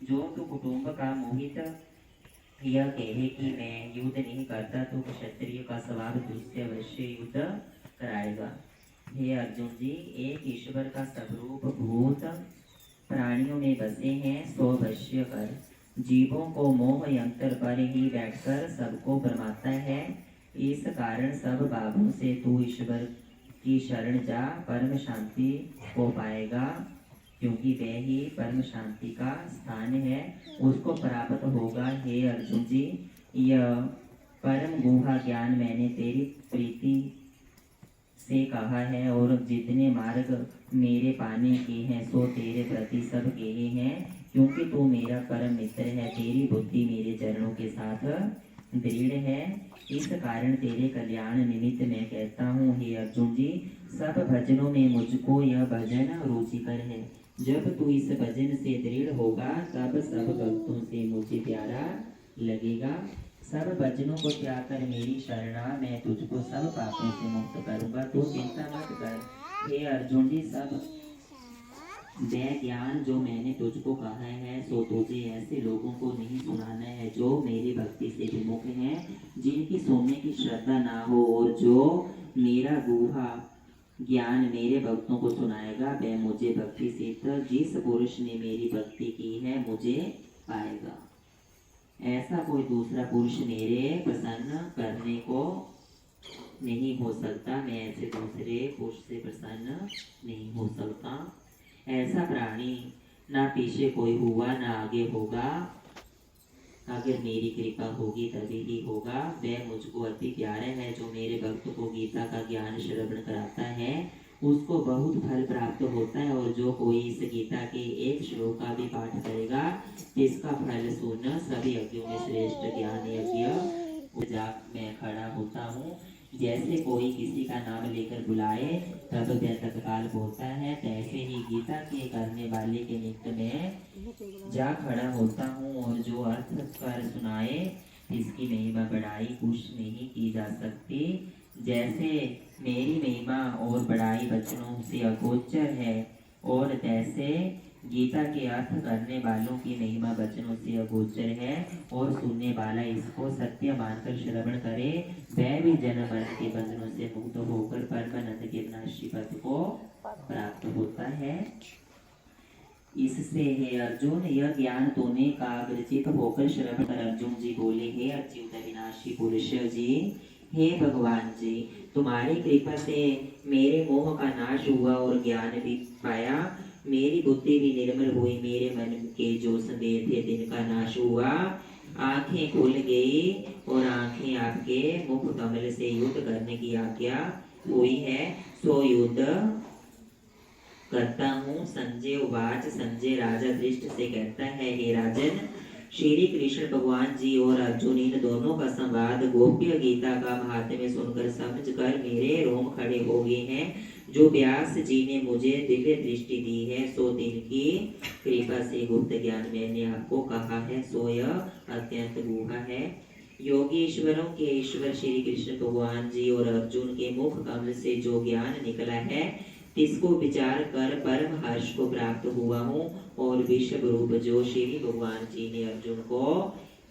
जो तू कुटुंब का मोहित यह कहे कि मैं युद्ध नहीं करता तो क्षत्रिय का स्वभाव तुझसे अवश्य युद्ध कराएगा। हे अर्जुन जी, एक ईश्वर का स्वरूप भूत प्राणियों में बसे हैं, सो अवश्य कर। जीवों को मोह यंत्र पर ही बैठकर सबको भरमाता है। इस कारण सब भावों से तू ईश्वर की शरण जा, परम शांति को पाएगा। क्योंकि वह ही परम शांति का स्थान है, उसको प्राप्त होगा। हे अर्जुन जी, यह परम गुहा ज्ञान मैंने तेरी प्रीति से कहा है और जितने मार्ग मेरे पाने के हैं सो तेरे प्रति सब कहे हैं। क्योंकि तू मेरा परम मित्र है, तेरी बुद्धि मेरे चरणों के साथ दृढ़ है। इस कारण तेरे कल्याण निमित्त मैं कहता हूँ, हे अर्जुन जी, सब भजनों में मुझको यह भजन रुचिकर है। जब तू इस भजन से दृढ़ होगा तब सब भक्तों से मुझे प्यारा लगेगा। सब भजनों को त्याग कर मेरी शरणा, मैं तुझको सब पापों से मुक्त करूंगा। तो चिंता मत कर हे अर्जुन जी, सब वह ज्ञान जो मैंने तुझको कहा है सो तुझे ऐसे लोगों को नहीं सुनाना है जो मेरी भक्ति से विमुख हैं, जिनकी सुनने की श्रद्धा ना हो। और जो मेरा गुहा ज्ञान मेरे भक्तों को सुनाएगा वह मुझे भक्ति सिद्ध, जिस पुरुष ने मेरी भक्ति की है मुझे पाएगा। ऐसा कोई दूसरा पुरुष मेरे प्रसन्न करने को नहीं हो सकता। मैं ऐसे दूसरे पुरुष से प्रसन्न नहीं हो सकता। ऐसा प्राणी ना पीछे कोई हुआ ना आगे होगा। अगर मेरी कृपा होगी तभी ही होगा। वह मुझको अति प्यारा है। जो मेरे भक्त को गीता का ज्ञान श्रवण कराता है उसको बहुत फल प्राप्त होता है। और जो कोई इस गीता के एक श्लोक का भी पाठ करेगा इसका फल सुन सभी यज्ञों में श्रेष्ठ ज्ञान यज्ञ। मैं खड़ा होता हूँ, जैसे कोई किसी का नाम लेकर बुलाए तब वह तत्काल बोलता है, तैसे ही गीता के करने वाले के निमित्त में जा खड़ा होता हूँ। और जो अर्थ कर सुनाए इसकी महिमा बढ़ाई कुछ नहीं की जा सकती। जैसे मेरी महिमा और बड़ाई वचनों से अगोचर है, और तैसे गीता के अर्थ करने वालों की महिमा वचनों से अगोचर है, और सुनने वाला इसको सत्य मानकर श्रवण करे, वह भी जन्म मरण के बंधनों से मुक्त होकर परमानंद के विनाशी पद को प्राप्त होता है। इससे हे अर्जुन, यह ज्ञान तूने काग्रचित होकर श्रवण कर। अर्जुन जी बोले, हे अच्युत विनाशी पुरुष जी, हे भगवान जी, तुम्हारी कृपा से मेरे मोह का नाश हुआ और ज्ञान भी पाया, मेरी बुद्धि भी निर्मल हुई, मेरे मन के जो संदेह थे तिनका नाश हुआ, आंखें खुल गई और आंखें आपके मुख कमल से युद्ध करने की आज्ञा हुई है, सो युद्ध करता हूँ। संजय उवाच, संजय राजा दृष्ट से कहता है, हे राजन, श्री कृष्ण भगवान जी और अर्जुन इन दोनों का संवाद गोप्य गीता का महात्म्य सुनकर समझकर मेरे रोम खड़े हो गए हैं। जो व्यास जी ने मुझे दिव्य दृष्टि दी है, सो दिन की कृपा से गुप्त ज्ञान मैंने आपको कहा है, सो यह अत्यंत गूढ़ है। योगीश्वरों के ईश्वर श्री कृष्ण भगवान जी और अर्जुन के मुख कमल से जो ज्ञान निकला है, इसको विचार कर परम हर्ष को प्राप्त हुआ हूँ, और विश्व रूप जो श्री भगवान जी ने अर्जुन को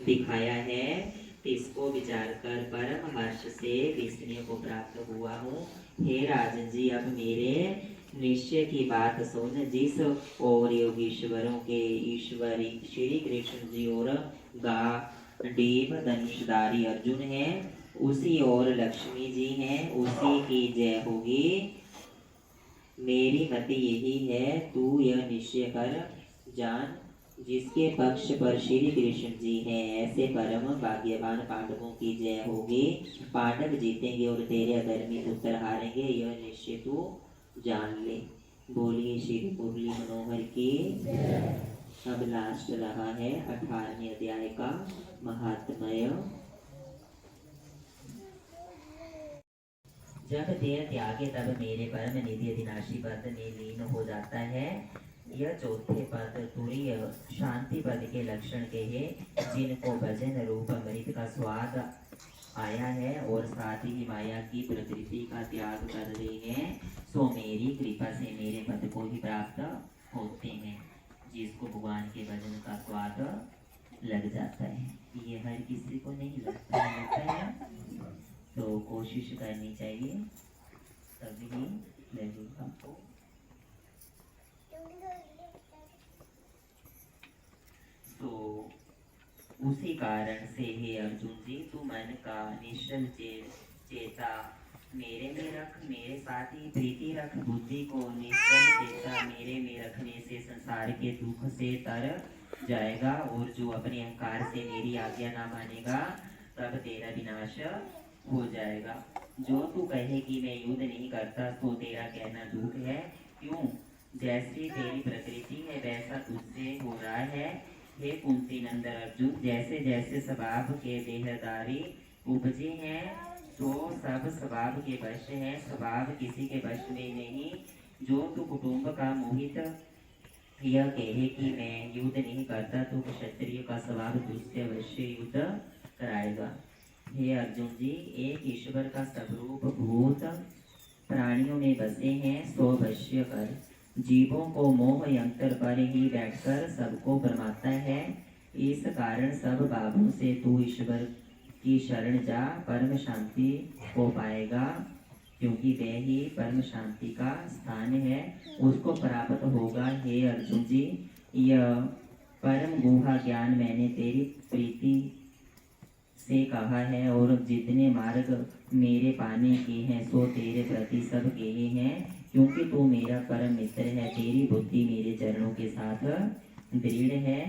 दिखाया है, इसको विचार कर परम हर्ष से विस्मय को प्राप्त हुआ हूँ। हे राजन जी, अब मेरे निश्चय की बात सुन। जिस और योगीश्वरों के ईश्वरी श्री कृष्ण जी और गांडीव धनुषधारी अर्जुन है, उसी और लक्ष्मी जी हैं, उसी की जय होगी। मेरी मति यही है, तू यह निश्चय कर जान, जिसके पक्ष पर श्री कृष्ण जी हैं, ऐसे परम भाग्यवान पांडवों की जय होगी। पांडव जीतेंगे और तेरे अधर्मी पुत्र हारेंगे, यह निश्चय तू जान ले। बोलिए श्री मुरली मनोहर की। अब लास्ट रहा है 18वें अध्याय का महात्म्य। जब देह त्यागे तब मेरे परम निधि अविनाशी पद में लीन हो जाता है। यह चौथे पद तुरीय शांति पद के लक्षण के है, जिनको भजन रूप अमृत का स्वाद आया है और साथ ही माया की प्रकृति का त्याग कर रहे हैं, सो मेरी कृपा से मेरे पद को ही प्राप्त होते हैं। जिसको भगवान के भजन का स्वाद लग जाता है, ये हर किसी को नहीं लगता है, तो कोशिश करनी चाहिए, तभी लगेगा। तो उसी कारण से हे अर्जुन जी, तू मन का निश्चल चेता मेरे में रख, मेरे साथ ही प्रीति रख। बुद्धि को निश्चल चेता मेरे में रखने से संसार के दुख से तर जाएगा, और जो अपने अहंकार से मेरी आज्ञा ना मानेगा, तब तेरा विनाश हो जाएगा। जो तू कहे कि मैं युद्ध नहीं करता, तो तेरा कहना झूठ है। क्यों? जैसी तेरी प्रकृति है वैसा तुझसे हो रहा है। हे कुंती नंदन अर्जुन, जैसे जैसे स्वभाव के देहदारी उपजे हैं, तो सब स्वभाव के वश है, स्वभाव किसी के वश में नहीं। जो तू कुटुंब का मोहित यह कहे कि मैं युद्ध नहीं करता, तो क्षत्रिय का स्वभाव तुझसे अवश्य युद्ध कराएगा। हे अर्जुन जी, एक ईश्वर का स्वरूप भूत प्राणियों में बसे हैं, सो अवश्य कर। जीवों को मोह यंत्र पर ही बैठकर सबको भरमाता है। इस कारण सब भावों से तू ईश्वर की शरण जा, परम शांति को पाएगा, क्योंकि वह ही परम शांति का स्थान है, उसको प्राप्त होगा। हे अर्जुन जी, यह परम गुहा ज्ञान मैंने तेरी प्रीति से कहा है, और जितने मार्ग मेरे पाने के हैं, सो तेरे प्रति सब कहे हैं, क्योंकि तू मेरा परम मित्र है। तेरी बुद्धि मेरे चरणों के साथ दृढ़ है,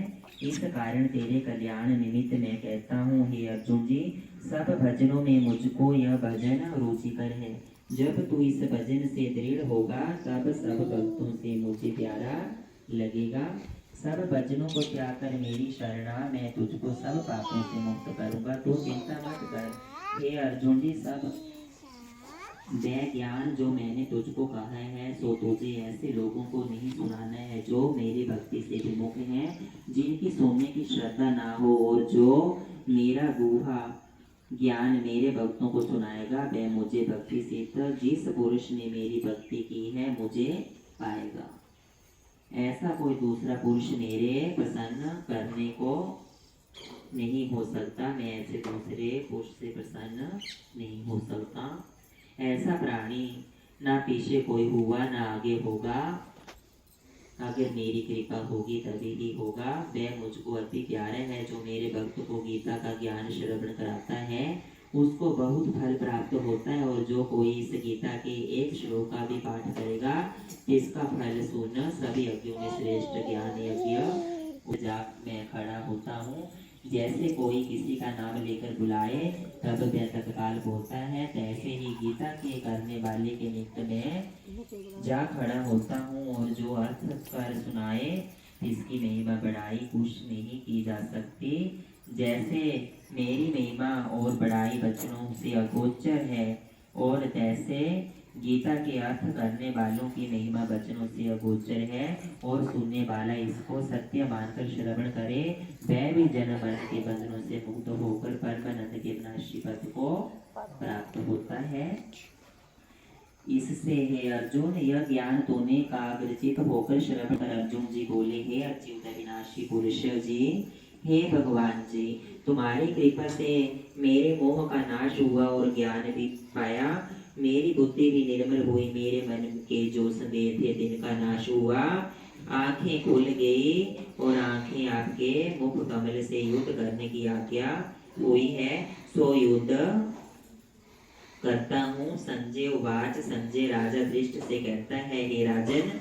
इस कारण तेरे कल्याण निमित्त मैं कहता हूँ। हे अर्जुन जी, सब भजनों में मुझको यह भजन रुचिकर है। जब तू इस भजन से दृढ़ होगा, तब सब भक्तों से मुझे प्यारा लगेगा। सब भजनों को त्याग कर मेरी शरणा, मैं तुझको सब पापों से मुक्त करूंगा, तो चिंता मत कर। हे अर्जुन जी, सब वह ज्ञान जो मैंने तुझको कहा है, सो तुझे ऐसे लोगों को नहीं सुनाना है जो मेरी भक्ति से विमुख हैं, जिनकी सुनने की श्रद्धा ना हो, और जो मेरा गुहा ज्ञान मेरे भक्तों को सुनाएगा, वह मुझे भक्ति से जिस पुरुष ने मेरी भक्ति की है मुझे पाएगा। ऐसा कोई दूसरा पुरुष मेरे प्रसन्न करने को नहीं हो सकता। मैं ऐसे दूसरे पुरुष से प्रसन्न नहीं हो सकता। ऐसा प्राणी ना पीछे कोई हुआ ना आगे होगा। अगर मेरी कृपा होगी तभी ही होगा। वह मुझको अति प्यारा है जो मेरे भक्त को गीता का ज्ञान श्रवण कराता है, उसको बहुत फल प्राप्त होता है। और जो कोई इस गीता के एक श्लोक का भी पाठ करेगा, इसका फल सुन सभी यज्ञों में श्रेष्ठ ज्ञान यज्ञ मैं खड़ा होता हूँ। जैसे कोई किसी का नाम लेकर बुलाए तब वह तत्काल बोलता है, तैसे ही गीता के करने वाले के निमित्त में जा खड़ा होता हूँ। और जो अर्थ कर सुनाए इसकी महिमा बढ़ाई कुछ नहीं की जा सकती। जैसे मेरी महिमा और बड़ाई वचनों से अगोचर है, और तैसे गीता के अर्थ करने वालों की महिमा वचनों से अगोचर है। और सुनने वाला इसको सत्य मानकर श्रवण करे, वह भी जन्म मरण के बंधनों से मुक्त होकर परमानंद के विनाशी पद को प्राप्त होता है। इससे हे अर्जुन, यह ज्ञान तूने काग्रचित होकर श्रवण कर। अर्जुन जी बोले, हे अच्युत विनाशी पुरुष जी, हे भगवान जी, तुम्हारी कृपा से मेरे मोह का नाश हुआ और ज्ञान भी पाया। मेरी बुद्धि भी निर्मल हुई, मेरे मन के जो संदेह थे तिनका नाश हुआ। आंखें खुल गई और आंखें आपके मुख कमल से युद्ध करने की आज्ञा हुई है, सो युद्ध करता हूँ। संजय उवाच, संजय राजा दृष्ट से कहता है, हे राजन,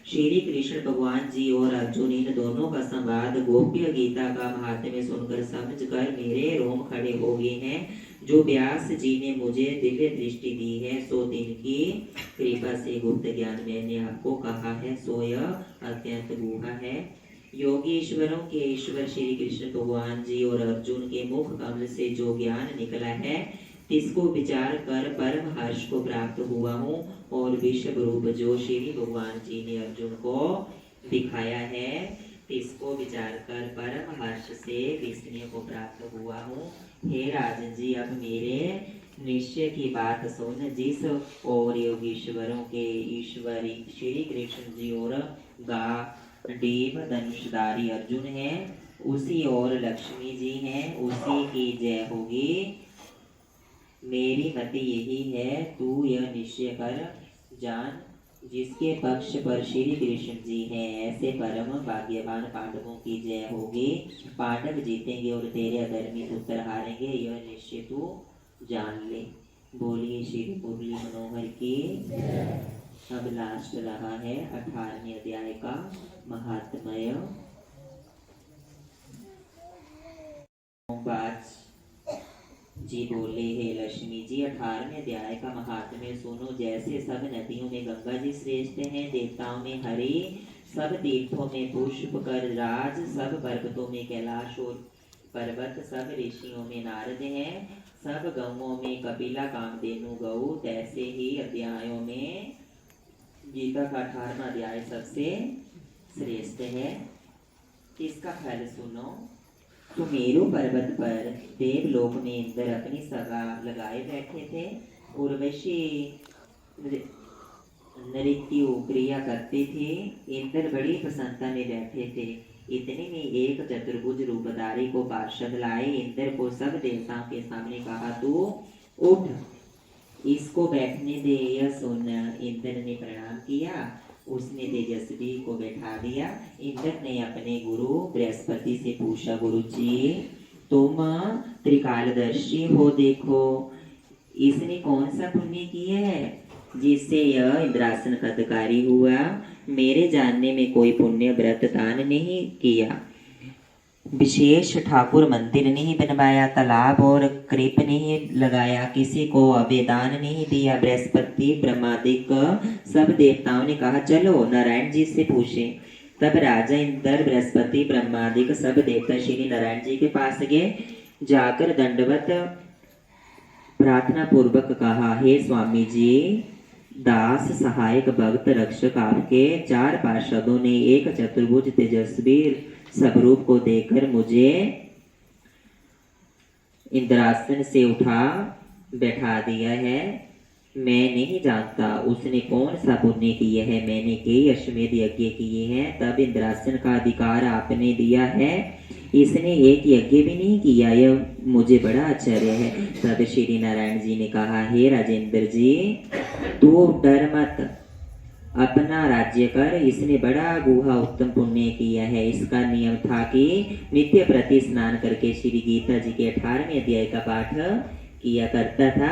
श्री कृष्ण भगवान जी और अर्जुन इन दोनों का संवाद गोप्य गीता का महात्म्य सुनकर समझकर मेरे रोम खड़े हो गए हैं। जो व्यास जी ने मुझे दिव्य दृष्टि दी है, सो तिनकी कृपा से गुप्त ज्ञान मैंने आपको कहा है, सो यह अत्यंत गूढ़ है। योगी ईश्वरों के ईश्वर श्री कृष्ण भगवान जी और अर्जुन के मुख कमल से जो ज्ञान निकला है, इसको विचार कर परम हर्ष को प्राप्त हुआ हूँ। और विश्व रूप जो श्री भगवान जी ने अर्जुन को दिखाया है, इसको विचार कर परम हर्ष से विस्मय को प्राप्त हुआ हूँ। हे राजन जी, अब मेरे निश्चय की बात सुन। जिस और योगीश्वरों के ईश्वरी श्री कृष्ण जी और गांडीव धनुषधारी अर्जुन है, उसी और लक्ष्मी जी हैं, उसी की जय होगी। मेरी मति यही है, तू यह निश्चय कर जान, जिसके पक्ष पर श्री कृष्ण जी हैं, ऐसे परम भाग्यवान पांडवों की जय होगी। पांडव जीतेंगे और तेरे अधर्मी पुत्र हारेंगे, यह निश्चय तू जान ले। बोलिए श्री मुरली मनोहर की। अब लास्ट रहा है 18वें अध्याय का महात्म्य। जी बोले, हे लक्ष्मी जी, 18वें अध्याय का महात्म्य सुनो। जैसे सब नदियों में गंगा जी श्रेष्ठ हैं, देवताओं में हरि, सब तीर्थों में पुष्प कर राज, सब पर्वतों में कैलाश और पर्वत, सब ऋषियों में नारद हैं, सब गौओं में कपिला कामधेनु गौ, तैसे ही अध्यायों में गीता का 18वां अध्याय सबसे श्रेष्ठ है। इसका फल सुनो। तो मेरु पर्वत पर देवलोक में इंद्र अपनी सभा लगाए बैठे थे। उर्वशी नृत्य क्रिया करते थे। इंद्र बड़ी प्रसन्नता में बैठे थे। इतने में एक चतुर्भुज रूपधारी को पार्षद लाए। इंद्र को सब देवताओं के सामने कहा, तू उठ, इसको बैठने दे। यह सुन इंद्र ने प्रणाम किया। उसने तेजस्वी को बैठा दिया। इंद्र ने अपने गुरु बृहस्पति से पूछा, गुरु जी, तुम त्रिकालदर्शी हो, देखो इसने कौन सा पुण्य किया है जिससे यह इंद्रासन का अधिकारी हुआ। मेरे जानने में कोई पुण्य व्रत दान नहीं किया, विशेष ठाकुर मंदिर नहीं बनवाया, तालाब और कृप नहीं लगाया, किसी को अवेदान नहीं दिया। बृहस्पति ब्रह्मादिक सब देवताओं ने कहा, चलो नारायण जी से पूछे। तब राजा इंद्र बृहस्पति ब्रह्मादिक सब देवता श्री नारायण जी के पास गए। जाकर दंडवत प्रार्थना पूर्वक कहा, हे स्वामी जी, दास सहायक भक्त रक्षक आपके 4 पार्षदों ने एक चतुर्भुज तेजस्वी स्वरूप को देखकर मुझे इंद्रासन से उठा बैठा दिया है। मैं नहीं जानता उसने कौन सा पुण्य किया है, मैंने कई अश्वमेध यज्ञ किए हैं, तब इंद्रासन का अधिकार आपने दिया है, इसने एक यज्ञ भी नहीं किया, यह मुझे बड़ा आश्चर्य है। तब श्री नारायण जी ने कहा, हे राजेंद्र जी, तू डर मत, अपना राज्य कर, इसने बड़ा गुहा उत्तम पुण्य किया है। इसका नियम था कि नित्य प्रति स्नान करके श्री गीता जी के 18वें अध्याय का पाठ किया करता था।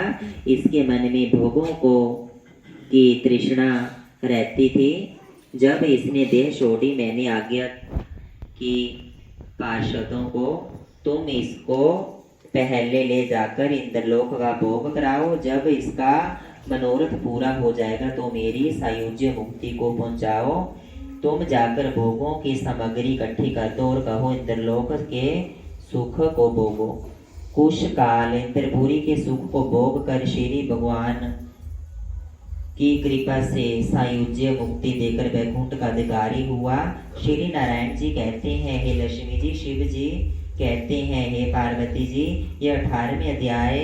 इसके मन में भोगों को की तृष्णा रहती थी। जब इसने देह छोड़ी, मैंने आज्ञा की पार्षदों को, तुम इसको पहले ले जाकर इंद्रलोक का भोग कराओ, जब इसका मनोरथ पूरा हो जाएगा तो मेरी सायुज्य मुक्ति को पहुंचाओ। तुम जाकर भोगों की सामग्री इकट्ठी कर दो और कहो, इंद्रलोक के सुख को भोगो। कुछ काल इंद्रपुरी के सुख को भोग कर श्री भगवान की कृपा से सायुज्य मुक्ति देकर वैकुंठ का अधिकारी हुआ। श्री नारायण जी कहते हैं, हे लक्ष्मी जी, शिव जी कहते हैं, हे पार्वती जी, यह 18वें अध्याय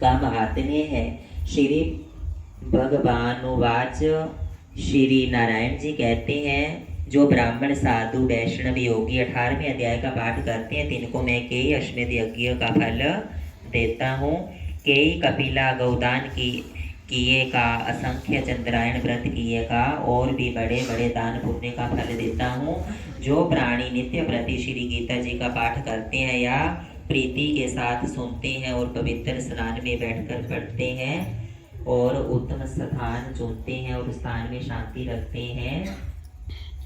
का महात्म्य है। श्री भगवानुवाच, श्री नारायण जी कहते हैं, जो ब्राह्मण साधु वैष्णव योगी 18वें अध्याय का पाठ करते हैं, तिनको मैं कई अश्वमेध यज्ञ का फल देता हूँ, कई कपिला गौदान किए का, असंख्य चंद्रायण व्रत किए का, और भी बड़े बड़े दान पुण्य का फल देता हूँ। जो प्राणी नित्य प्रति श्री गीता जी का पाठ करते हैं या प्रीति के साथ सुनते हैं और पवित्र स्नान में बैठकर पढ़ते हैं और उत्तम स्थान चुनते हैं और स्थान में शांति रखते हैं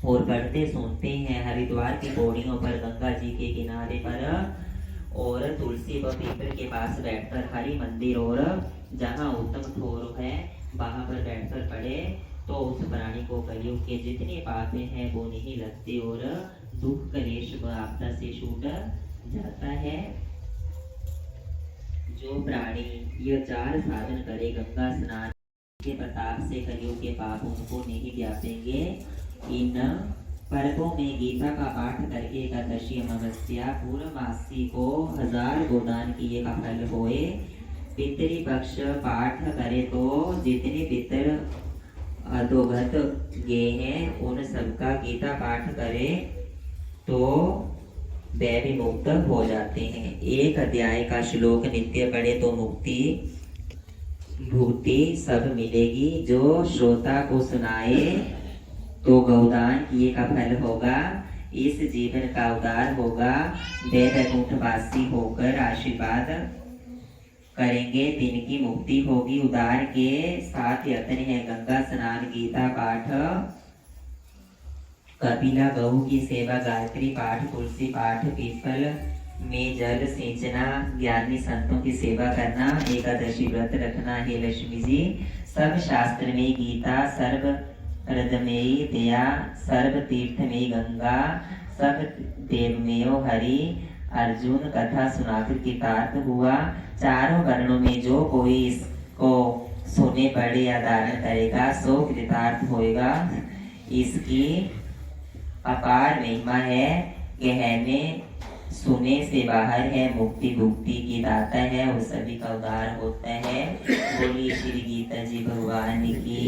और पढ़ते सुनते हैं, हरिद्वार की पौड़ियों पर, गंगा जी के किनारे पर और तुलसी व पीपल के पास बैठकर, हरि मंदिर और जहाँ उत्तम ठोर है वहां पर बैठकर पढ़े, तो उस प्राणी को कलयुग के जितने पापे हैं वो नहीं लगते और दुख कलेश व आपदा से छूट जाता है। जो प्राणी यह 4 साधन करे, गंगा स्नान के प्रताप से कलयुग के पाप उनको नहीं व्यापेंगे। इन पर्वों में गीता का पाठ करके एकादशी, अमावस्या, पूर्णमासी को 1000 गोदान किए का फल होए। पितृपक्ष पाठ करे तो जितने पितर अधोगत गए हैं उन सबका गीता पाठ करे तो वे भी मुक्त हो जाते हैं। एक अध्याय का श्लोक नित्य पढ़े तो मुक्ति भूति सब मिलेगी। जो श्रोता को सुनाए तो गौदान किए का फल होगा, इस जीवन का उद्धार होगा, वे वैकुंठवासी होकर आशीर्वाद करेंगे, दिन की मुक्ति होगी। उद्धार के 7 यत्न है, गंगा स्नान, गीता पाठ, कपिला गऊ की सेवा, गायत्री पाठ, तुलसी पाठ, पीपल में जल सिंचना, ज्ञानी संतों की सेवा करना, एकादशी व्रत रखना। हे लक्ष्मी जी, सब शास्त्र में गीता, सर्व हृदयमेयी दया, सर्व तीर्थ में गंगा, सब देवमेय हरि, अर्जुन कथा सुनाकर कृतार्थ हुआ। चारों वर्णों में जो कोई इसको सुने, पढ़े या धारण करेगा सो कृतार्थ होएगा। इसकी अपार महिमा है, कहने सुने से बाहर है, मुक्ति भुक्ति की दाता है और सभी का उद्धार होता है। बोलिए श्री गीता जी भगवान की,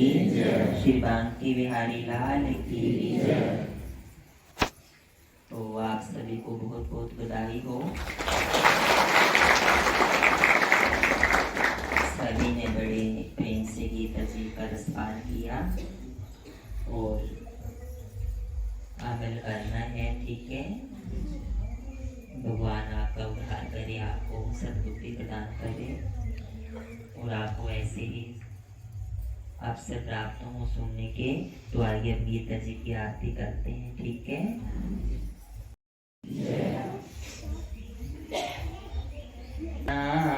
श्री बांकी बिहारी लाल की। तो आप सभी को बहुत बहुत बधाई हो। सभी ने बड़े प्रेम से गीता जी का रसपान किया और अमल करना है, ठीक है। भगवान आपका उद्धार करे, आपको सद्बुद्धि प्रदान करे और आपको ऐसे ही अवसर प्राप्त हो सुनने के। तो आइए अब गीता जी की आरती करते हैं, ठीक है।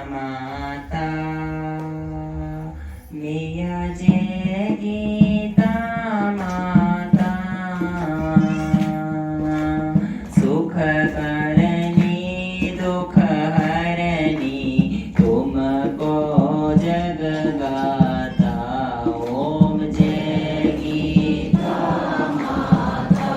माता मैया जय गीता माता, सुख करनी दुख हरनी, तुमको जग गाता। ओम जय गीता माता,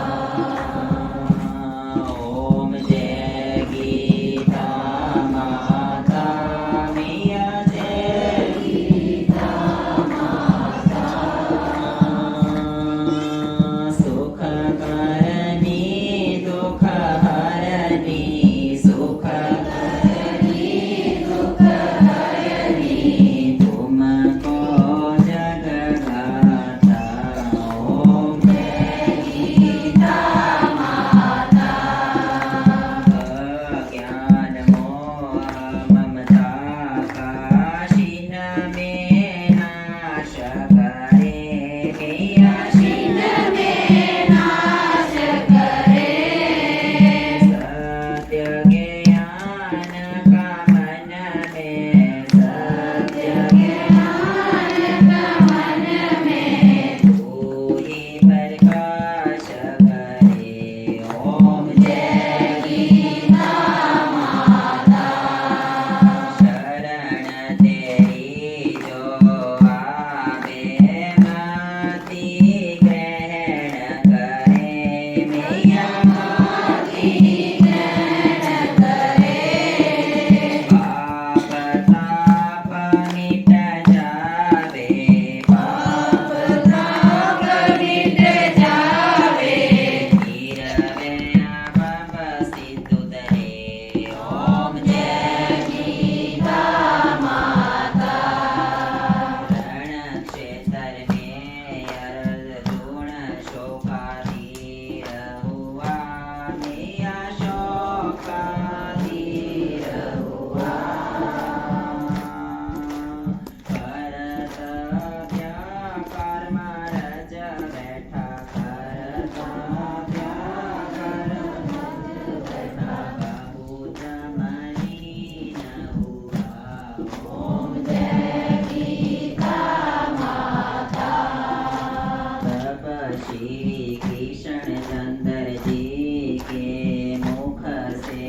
श्री कृष्ण चंद्र जी के मुख से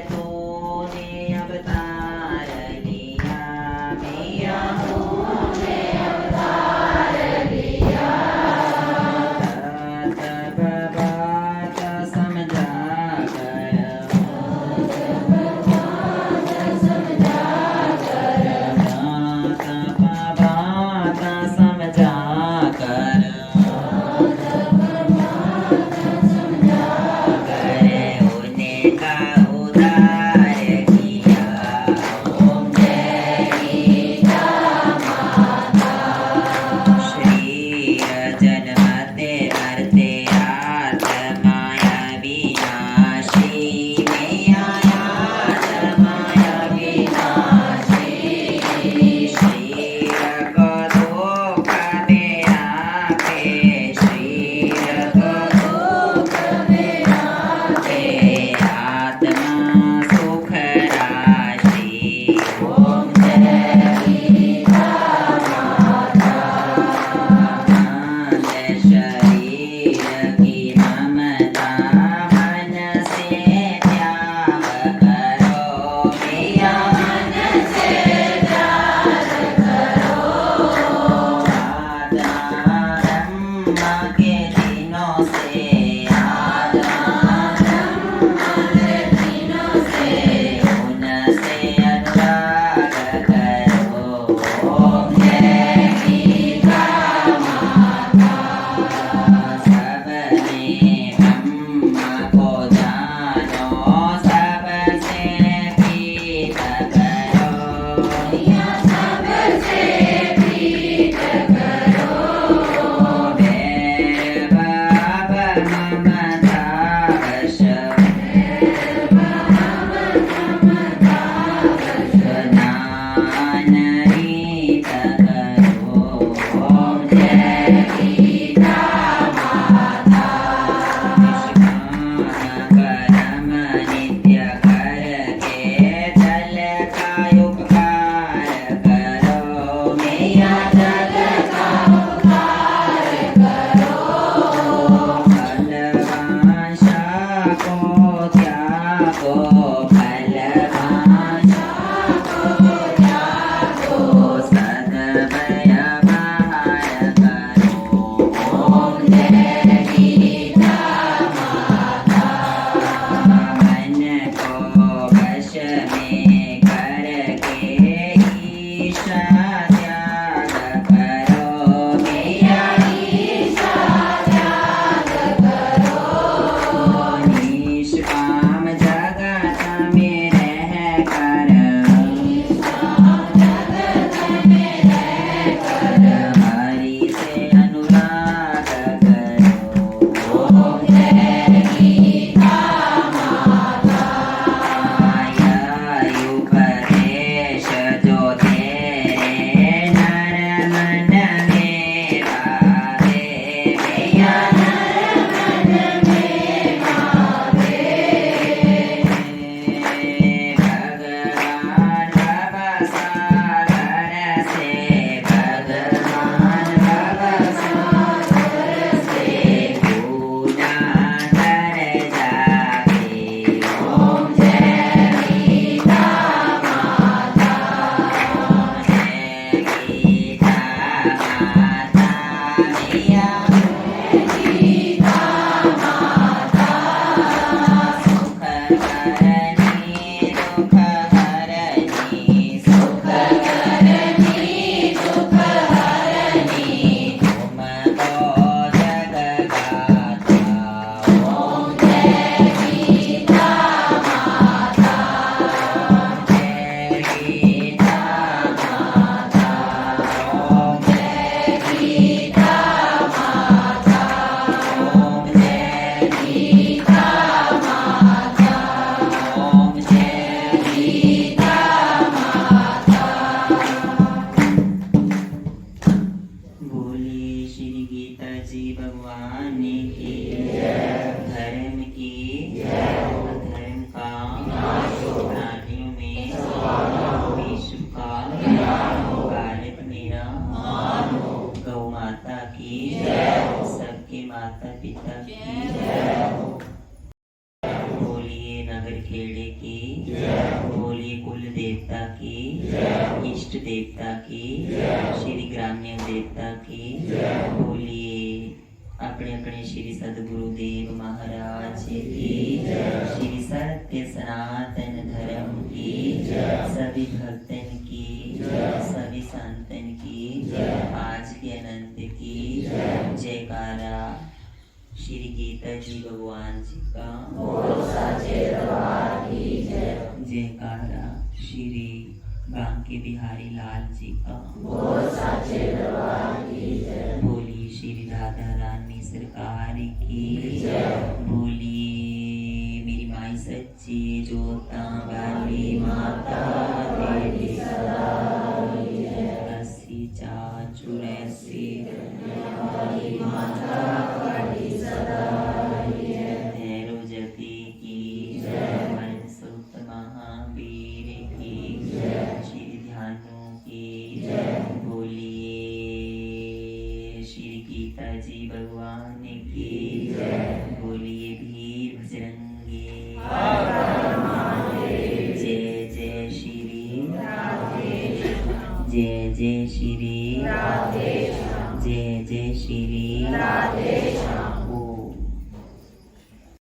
तूने अवतार लिया मैया तूने अवतार लिया तब बात समझा माता पिता की, बोलिए नगर खेड़े की, बोलिए कुल देवता की, इष्ट देवता की, श्री ग्राम्य देवता की, बोलिए अपने अपने श्री सदगुरुदेव महाराज की, श्री सत्य सनातन धर्म की, सभी भक्तन की, सभी संतन की, आज के अनंत की जयकारा। श्री गीता जी भगवान जी का जयकारा। श्री बांके बिहारी लाल जी का बोली। श्री राधा रानी सरकार की बोली। मेरी माई सच्ची जोता वाली माता तेरी सदा अस्सी चार चुरासी माता तेरी सदा भैरव जती की मन सुत महावीर की श्री ध्यानों की बोलिए। श्री गीता जी भगवान की बोलिए। वीर बजरंगी जय जय श्री जय जय श्री जय जय श्री